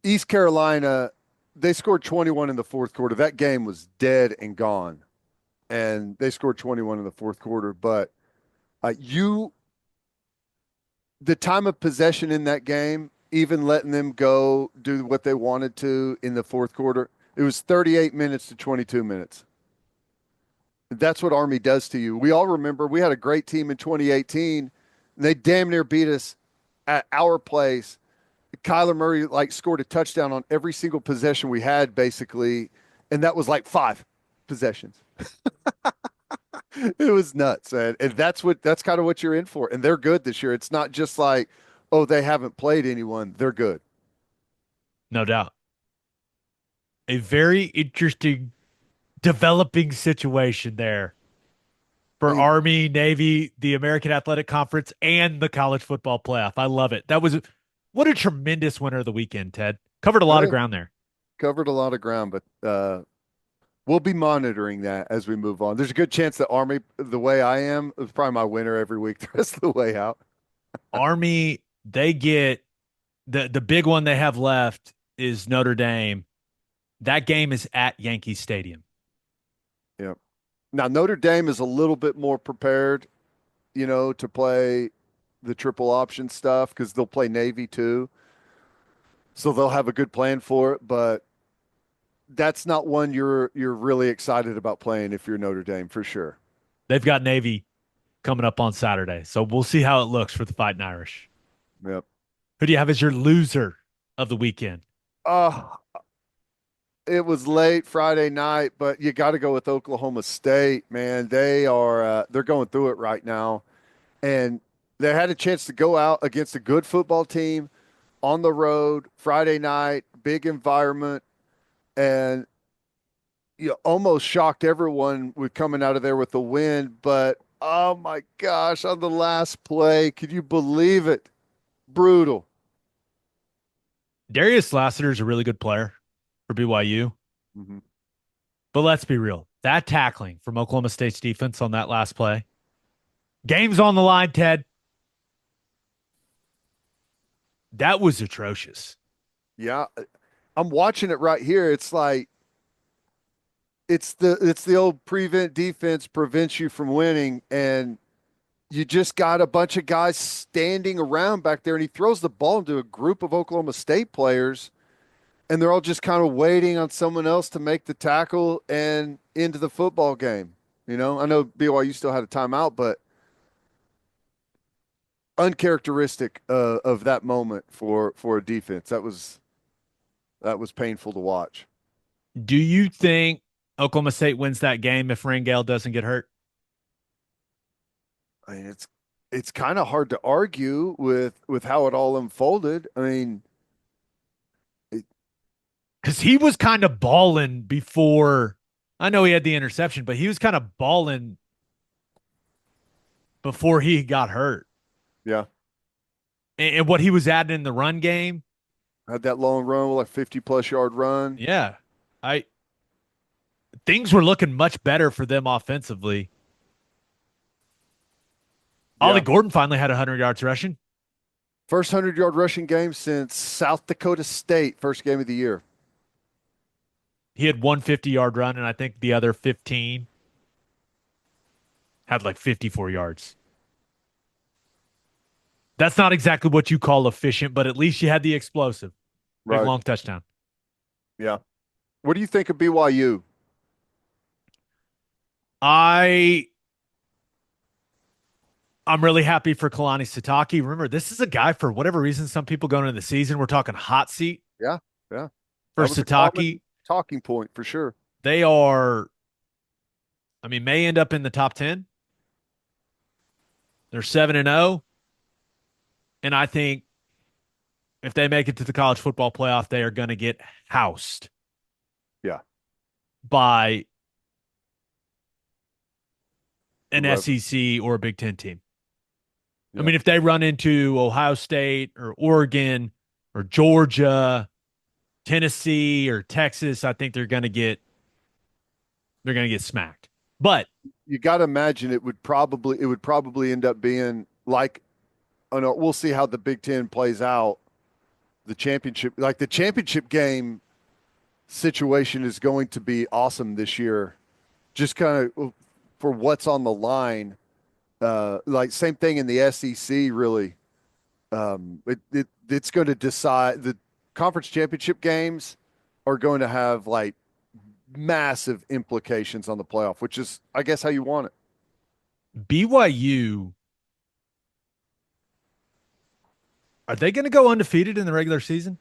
East Carolina, they scored 21 in the fourth quarter. That game was dead and gone. and they scored 21 in the fourth quarter. But you, the time of possession in that game, even letting them go do what they wanted to in the fourth quarter, it was 38 minutes to 22 minutes. That's what Army does to you. We all remember we had a great team in 2018. And they damn near beat us at our place. Kyler Murray like scored a touchdown on every single possession we had, basically, and that was like 5 possessions. It was nuts, and that's kind of what you're in for. And they're good this year. It's not just like, oh, they haven't played anyone. They're good. No doubt. A very interesting developing situation there I for mean, Army, Navy, the American Athletic Conference, and the college football playoff. I love it. That was what a tremendous winner of the weekend, Ted. Covered a lot of ground there. covered a lot of ground, but we'll be monitoring that as we move on. There's a good chance that Army, the way I am, is probably my winner every week the rest of the way out. Army, they get the big one they have left is Notre Dame. That game is at Yankee Stadium. Yeah. Now Notre Dame is a little bit more prepared, to play the triple option stuff because they'll play Navy too. So they'll have a good plan for it, but that's not one you're really excited about playing if you're Notre Dame for sure. They've got Navy coming up on Saturday. So we'll see how it looks for the Fighting Irish. Yep. Who do you have as your loser of the weekend? Uh, it was late Friday night, but you got to go with Oklahoma State, man. They're going through it right now, and they had a chance to go out against a good football team on the road Friday night, big environment, and you almost shocked everyone with coming out of there with the win. But oh my gosh, on the last play, could you believe it? Brutal. Darius Lassiter is a really good player for BYU. Mm-hmm. But let's be real. That tackling from Oklahoma State's defense on that last play. Game's on the line, Ted. That was atrocious. Yeah, I'm watching it right here. It's like it's the old prevent defense prevents you from winning, and you just got a bunch of guys standing around back there, and he throws the ball into a group of Oklahoma State players, and they're all just kind of waiting on someone else to make the tackle and into the football game. I know BYU still had a timeout, but uncharacteristic of that moment for a defense. That was painful to watch. Do you think Oklahoma State wins that game if Rangel doesn't get hurt? I mean, it's kind of hard to argue with how it all unfolded. I mean, Because he was kind of balling before. I know he had the interception, but he was kind of balling before he got hurt. yeah, And what he was adding in the run game. had that long run, like 50-plus-yard run. Yeah. I things were looking much better for them offensively. Ollie Yeah, Gordon finally had 100 yards rushing. first 100-yard rushing game since South Dakota State, first game of the year. He had one 50-yard run, and I think the other 15 had like 54 yards. That's not exactly what you call efficient, but at least you had the explosive. Big Right. long touchdown. Yeah. What do you think of BYU? I I'm really happy for Kalani Sitake. Remember, this is a guy for whatever reason. Some people going into the season, we're talking hot seat Yeah, yeah. for That was a common Sitake. talking point for sure. They are, I mean, may end up in the top 10. They're 7-0. And I think if they make it to the college football playoff, they are going to get housed Yeah. by an Whoever. SEC or a Big Ten team. I Yeah. mean, if they run into Ohio State or Oregon or Georgia, Tennessee or Texas, I think they're going to get smacked. But You got to imagine it would probably end up being like, oh no, we'll see how the Big Ten plays out. The championship game situation is going to be awesome this year. Just kind of for what's on the line. Like same thing in the SEC, really. It's going to decide the conference championship games are going to have like massive implications on the playoff, which is, I guess, how you want it. BYU, are they going to go undefeated in the regular season?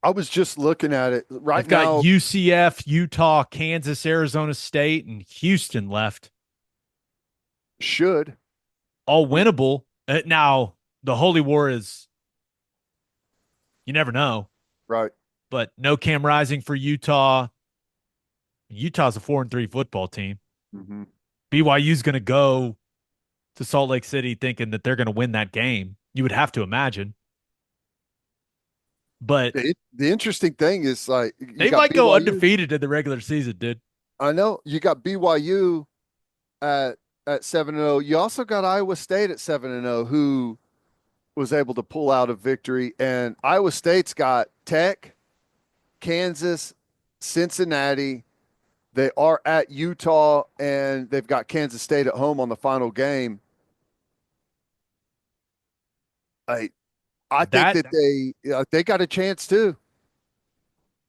I was just looking at it right They've got now. UCF, Utah, Kansas, Arizona State, and Houston left. Should All winnable. Now, the Holy War is, you never know, right. but no Cam Rising for Utah. Utah's a 4-3 football team. Mm-hmm. BYU's going to go to Salt Lake City thinking that they're going to win that game. You would have to imagine. But The interesting thing is like you they got might go BYU. undefeated in the regular season, dude. I know you got BYU at 7-0. You also got Iowa State at 7-0, who was able to pull out a victory. And Iowa State's got Tech, Kansas, Cincinnati. They are at Utah, and they've got Kansas State at home on the final game. I I think That that they got a chance too.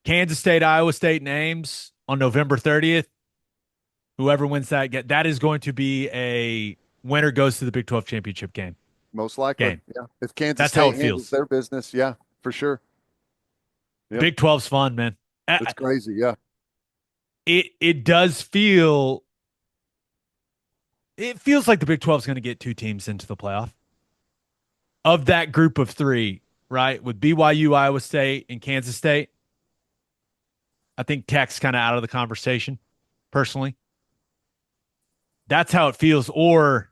Kansas State, Iowa State names on November 30th. Whoever wins that is going to be a winner goes to the Big 12 championship game. Most likely, Game. yeah. If Kansas That's how State it handles feels. their business, yeah, for sure. Yep, Big 12's fun, man. it's crazy. Yeah, It does feel it feels like the Big 12 is going to get two teams into the playoff. Of that group of three, right? With BYU, Iowa State, and Kansas State, I think Tech's kind of out of the conversation, personally. That's how it feels. Or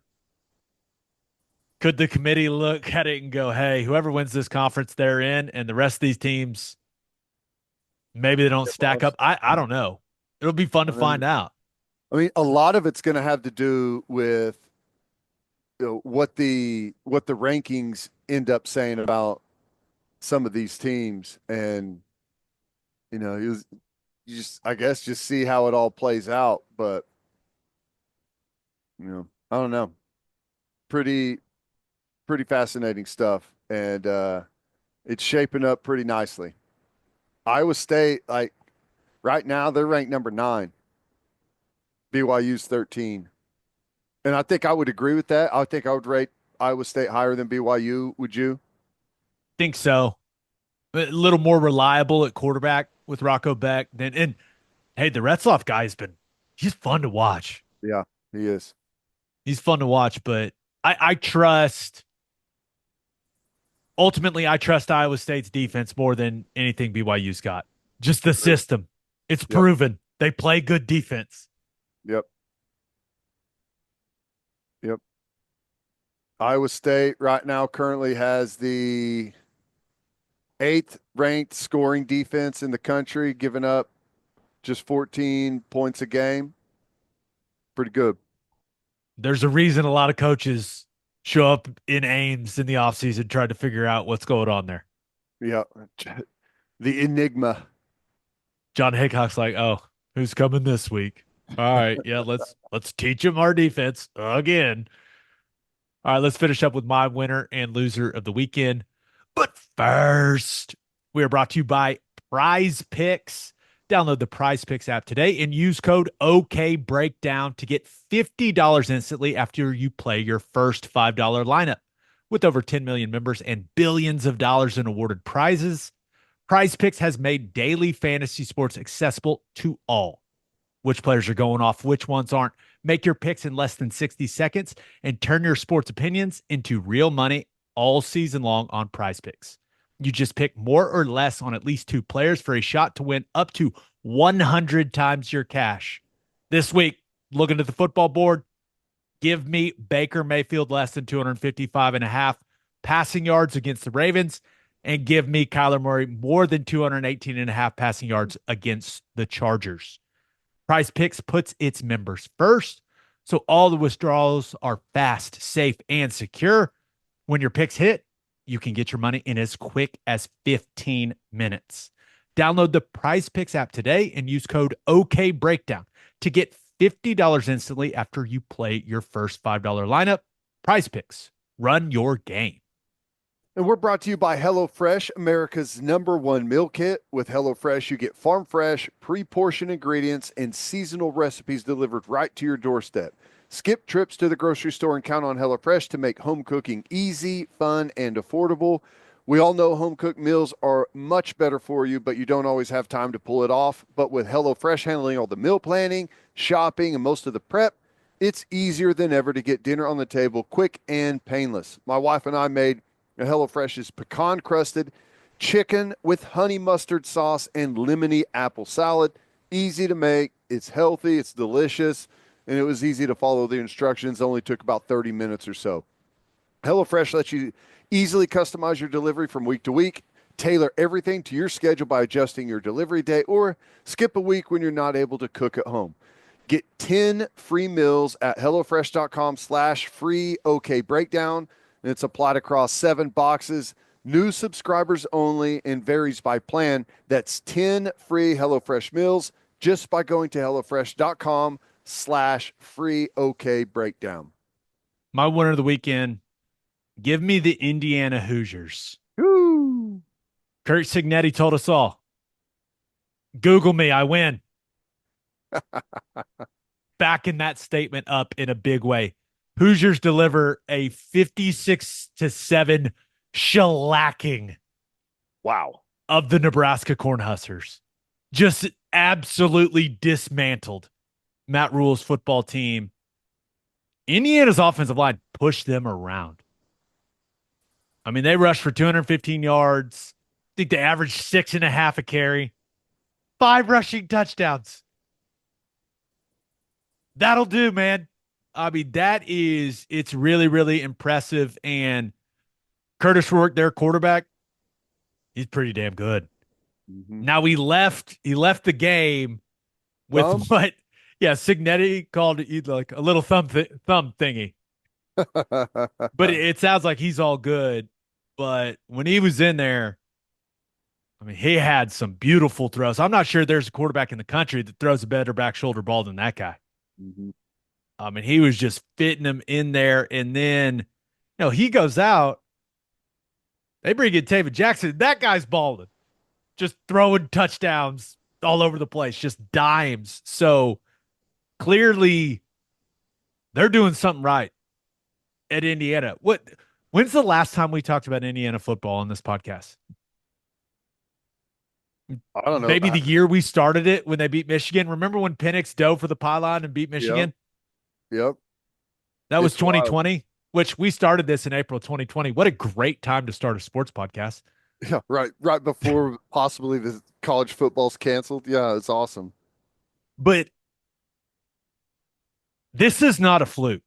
could the committee look at it and go, hey, whoever wins this conference, they're in, and the rest of these teams, maybe they don't get stack up? lost. I don't know. It'll be fun to find out. I mean, a lot of it's going to have to do with what the rankings end up saying about some of these teams, and you just I guess just see how it all plays out. But I don't know. Pretty pretty fascinating stuff, and it's shaping up pretty nicely. Iowa State, like right now, they're ranked number 9. BYU's 13. And I think I would agree with that. I think I would rate Iowa State higher than BYU. Would you? Think so. A little more reliable at quarterback with Rocco Beck than and hey, the Retzloff guy he's fun to watch. Yeah, he is. He's fun to watch, but I trust ultimately I trust Iowa State's defense more than anything BYU's got. Just the system. It's Yep. proven. They play good defense. Yep. Yep. Iowa State right now currently has the 8th ranked scoring defense in the country, giving up just 14 points a game. Pretty good. There's a reason a lot of coaches show up in Ames in the offseason trying to figure out what's going on there. Yeah. The enigma. John Hickok's like, oh, who's coming this week? All right, yeah, let's teach him our defense again. All right, let's finish up with my winner and loser of the weekend. But first, we are brought to you by Prize Picks. Download the Prize Picks app today and use code OKBreakdown to get $50 instantly after you play your first $5 lineup. With over 10 million members and billions of dollars in awarded prizes, Prize Picks has made daily fantasy sports accessible to all. Which players are going off, which ones aren't. Make your picks in less than 60 seconds and turn your sports opinions into real money all season long on Prize Picks. You just pick more or less on at least 2 players for a shot to win up to 100 times your cash. This week, looking at the football board, give me Baker Mayfield less than 255.5 passing yards against the Ravens, and give me Kyler Murray more than 218.5 passing yards against the Chargers. Prize Picks puts its members first, so all the withdrawals are fast, safe, and secure. When your picks hit, you can get your money in as quick as 15 minutes. Download the Prize Picks app today and use code OKBreakdown to get $50 instantly after you play your first $5 lineup. Prize Picks. Run your game. And we're brought to you by HelloFresh, America's #1 meal kit. With HelloFresh, you get farm fresh, pre-portioned ingredients and seasonal recipes delivered right to your doorstep. Skip trips to the grocery store and count on HelloFresh to make home cooking easy, fun, and affordable. We all know home cooked meals are much better for you, but you don't always have time to pull it off. But with HelloFresh handling all the meal planning, shopping, and most of the prep, it's easier than ever to get dinner on the table quick and painless. My wife and I made HelloFresh's pecan crusted chicken with honey mustard sauce and lemony apple salad. Easy to make, it's healthy, it's delicious, and it was easy to follow the instructions. It only took about 30 minutes or so. HelloFresh lets you easily customize your delivery from week to week, tailor everything to your schedule by adjusting your delivery date, or skip a week when you're not able to cook at home. Get 10 free meals at HelloFresh.com/free OK breakdown. And it's applied across 7 boxes. New subscribers only and varies by plan. That's 10 free HelloFresh meals just by going to HelloFresh.com/free OK breakdown. My winner of the weekend, give me the Indiana Hoosiers. Woo! Kurt Signetti told us all. Google me, I win. Backing that statement up in a big way. Hoosiers deliver a 56-7 shellacking. Wow. Of the Nebraska Cornhuskers. Just absolutely dismantled Matt Rule's football team. Indiana's offensive line pushed them around. I mean, they rushed for 215 yards. I think they averaged 6.5 a carry. 5 rushing touchdowns. That'll do, man. I mean, it's really, really impressive. And Curtis Rourke, their quarterback, he's pretty damn good. Mm-hmm. Now he left the game with Signetti called it like a little thumb thingy. But it sounds like he's all good. But when he was in there, I mean, he had some beautiful throws. I'm not sure there's a quarterback in the country that throws a better back shoulder ball than that guy. Mm-hmm. I mean, he was just fitting him in there. And then, he goes out. They bring in David Jackson. That guy's balling. Just throwing touchdowns all over the place. Just dimes. So, clearly, they're doing something right at Indiana. When's the last time we talked about Indiana football on this podcast? I don't know. Maybe the year we started it when they beat Michigan. Remember when Penix dove for the pylon and beat Michigan? Yep. That was 2020, wild. Which we started this in April 2020. What a great time to start a sports podcast. Yeah, right. Right before possibly the college football's canceled. Yeah, it's awesome. But this is not a fluke.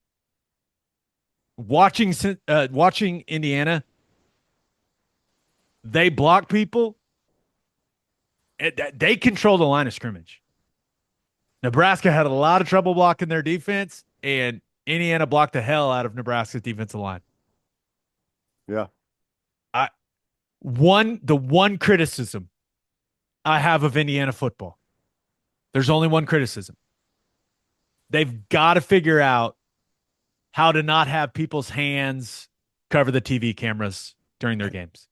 Watching Indiana, they block people. They control the line of scrimmage. Nebraska had a lot of trouble blocking their defense, and Indiana blocked the hell out of Nebraska's defensive line. Yeah. The one criticism I have of Indiana football, there's only one criticism. They've got to figure out how to not have people's hands cover the TV cameras during their games.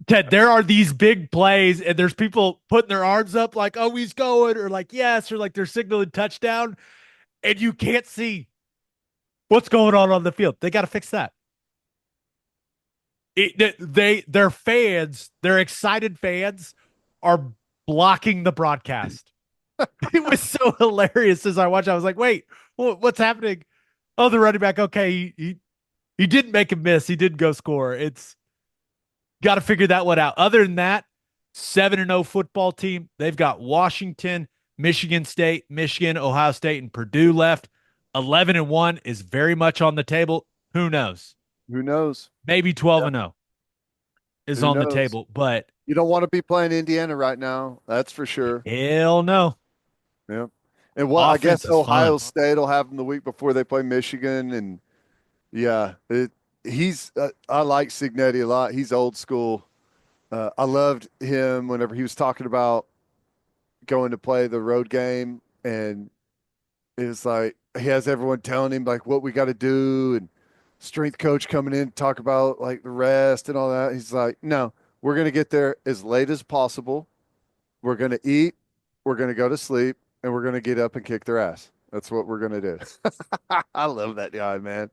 Ted, there are these big plays, and there's people putting their arms up like, oh, he's going, or like, yes, or like they're signaling touchdown, and you can't see what's going on the field. They got to fix that. Their fans, their excited fans, are blocking the broadcast. It was so hilarious as I watched. I was like, wait, what's happening? Oh, the running back. Okay, he didn't make a miss. He didn't go score. It's got to figure that one out. Other than that, 7-0 football team. They've got Washington, Michigan State, Michigan, Ohio State, and Purdue left. 11-1 is very much on the table. Who knows? Who knows? Maybe 12-0 is on the table, but you don't want to be playing Indiana right now. That's for sure. Hell no. Yeah. And I guess Ohio State will have them the week before they play Michigan. And yeah, I like Signetti a lot. He's old school. I loved him whenever he was talking about going to play the road game and it's like he has everyone telling him like what we got to do, and strength coach coming in to talk about like the rest and all that. He's like, no, we're going to get there as late as possible. We're going to eat, we're going to go to sleep, and we're going to get up and kick their ass. That's what we're going to do. I love that guy, man.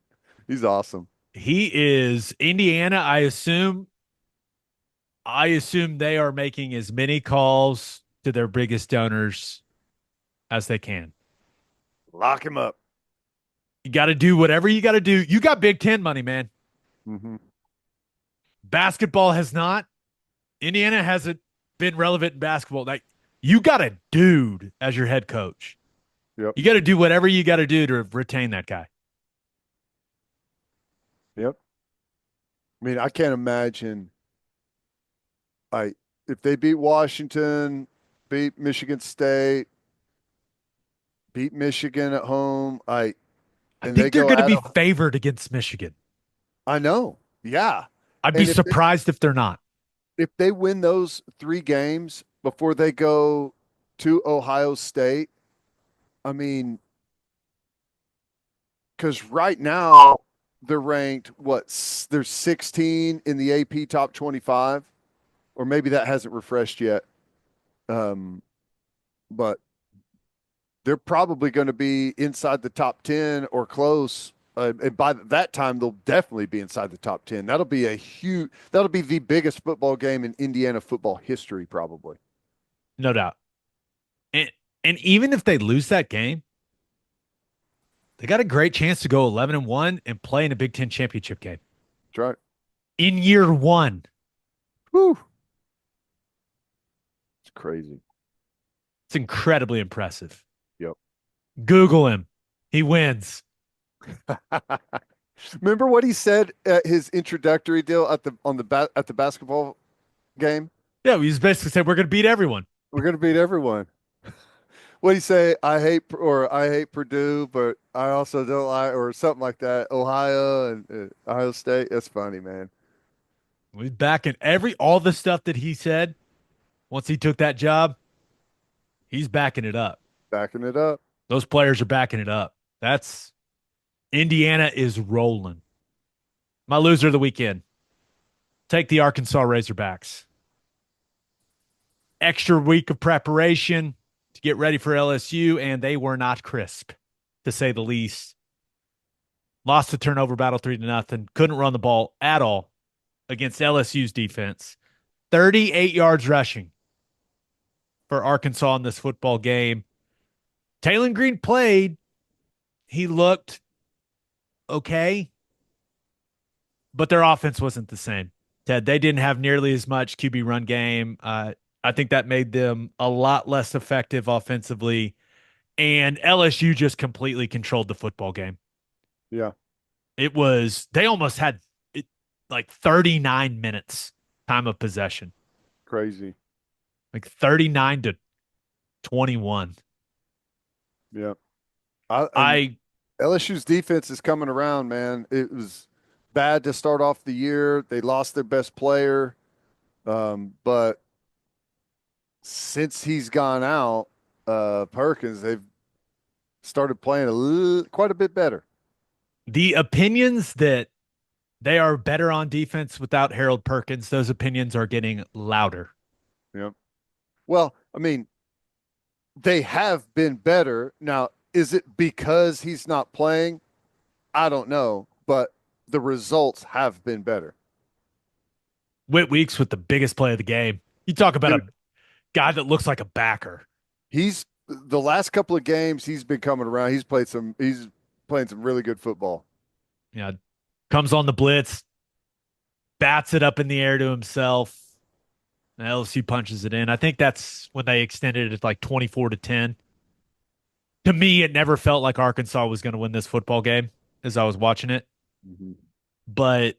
He's awesome. He is Indiana. I assume they are making as many calls to their biggest donors as they can. Lock him up. You got to do whatever you got to do. You got Big Ten money, man. Mm-hmm. Basketball has not. Indiana hasn't been relevant in basketball. Like you got a dude as your head coach. Yep. You got to do whatever you got to do to retain that guy. Yep. I mean, I can't imagine like if they beat Washington, beat Michigan State, beat Michigan at home, I and they think they're go going to at be a, favored against Michigan. I know. Yeah. I'd be And surprised if they're not. if they win those 3 games before they go to Ohio State, I mean, because right now they're ranked what? They're 16 in the AP top 25, or maybe that hasn't refreshed yet. Um, but they're probably going to be inside the top 10 or close. And by that time, they'll definitely be inside the top 10. That'll be the biggest football game in Indiana football history, probably. No doubt. And and even if they lose that game, they got a great chance to go 11-1 and play in a Big Ten championship game That's right. in year one. Whew. It's crazy. It's incredibly impressive. Yep. Google him. He wins. Remember what he said at his introductory deal at the basketball game? Yeah, we just basically said we're going to beat everyone. We're going to beat everyone. What do you say? I hate Purdue, but I also don't like, or something like that. Ohio and Ohio State. That's funny, man. He's backing all the stuff that he said once he took that job. He's backing it up. Backing it up. Those players are backing it up. That's Indiana is rolling. My loser of the weekend. Take the Arkansas Razorbacks. Extra week of preparation to get ready for LSU, and they were not crisp, to say the least. Lost the turnover battle 3-0. Couldn't run the ball at all against LSU's defense. 38 yards rushing for Arkansas in this football game. Taylor Green played. He looked okay, but their offense wasn't the same. Ted, they didn't have nearly as much QB run game. I think that made them a lot less effective offensively. And LSU just completely controlled the football game. Yeah. They almost had it like 39 minutes time of possession, Crazy. like 39-21. Yeah. And I LSU's defense is coming around, man. It was bad to start off the year. They lost their best player. But since he's gone out, Perkins, they've started playing quite a bit better. the opinions that they are better on defense without Harold Perkins, those opinions are getting louder. Yeah. Well, I mean, they have been better. Now, is it because he's not playing? I don't know, but the results have been better. Whit Weeks with the biggest play of the game. You talk about a Dude, guy that looks like a backer. he's the last couple of games he's been coming around. He's playing some really good football. You know, comes on the blitz, bats it up in the air to himself. And LSU punches it in. I think that's when they extended it like 24-10. To me, it never felt like Arkansas was going to win this football game as I was watching it. Mm-hmm. But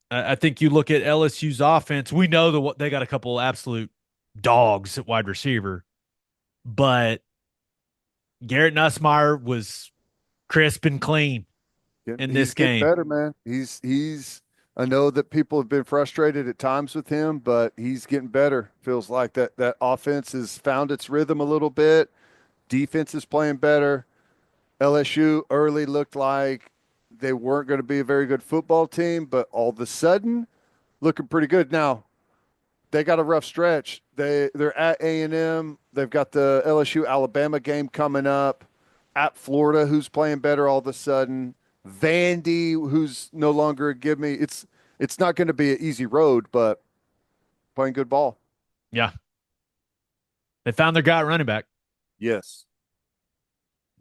I think you look at LSU's offense. We know that they got a couple absolute dogs at wide receiver, but Garrett Nussmeier was crisp and clean in He's this getting game. better, man. He's I know that people have been frustrated at times with him, but he's getting better. Feels like that offense has found its rhythm a little bit. defense is playing better. LSU early looked like they weren't going to be a very good football team, but all of a sudden looking pretty good. Now, they got a rough stretch. They're at A&M. They've got the LSU Alabama game coming up. At Florida, who's playing better all of a sudden. Vandy, who's no longer a give me. It's not going to be an easy road, but playing good ball. Yeah. They found their guy at running back. Yes.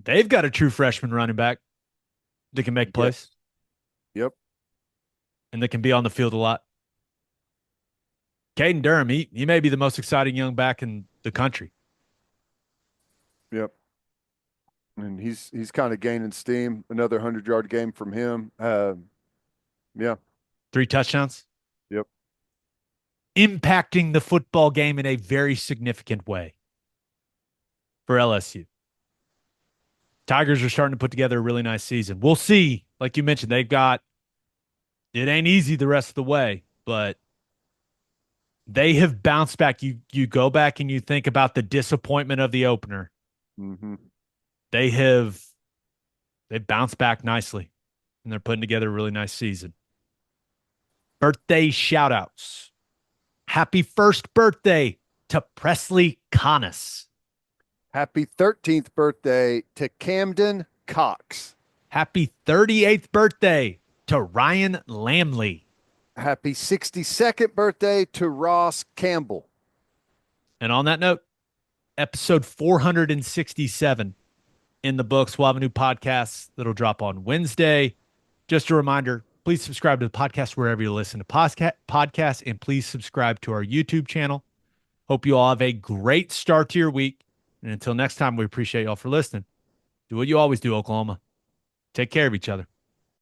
They've got a true freshman running back that can make plays. Yep. And that can be on the field a lot. Caden Durham, he may be the most exciting young back in the country. Yep. And he's kind of gaining steam. Another 100-yard game from him. Yeah. 3 touchdowns. Yep. Impacting the football game in a very significant way for LSU. Tigers are starting to put together a really nice season. We'll see. Like you mentioned, it ain't easy the rest of the way, but they have bounced back. You go back and you think about the disappointment of the opener. Mm-hmm. They've bounced back nicely, and they're putting together a really nice season. Birthday shout-outs. Happy first birthday to Presley Conness. Happy 13th birthday to Camden Cox. Happy 38th birthday to Ryan Lamley. Happy 62nd birthday to Ross Campbell. And on that note, episode 467 in the books. We'll have a new podcast that'll drop on Wednesday. Just a reminder, please subscribe to the podcast wherever you listen to podcasts, and please subscribe to our YouTube channel. Hope you all have a great start to your week. And until next time, we appreciate y'all for listening. Do what you always do, Oklahoma. Take care of each other.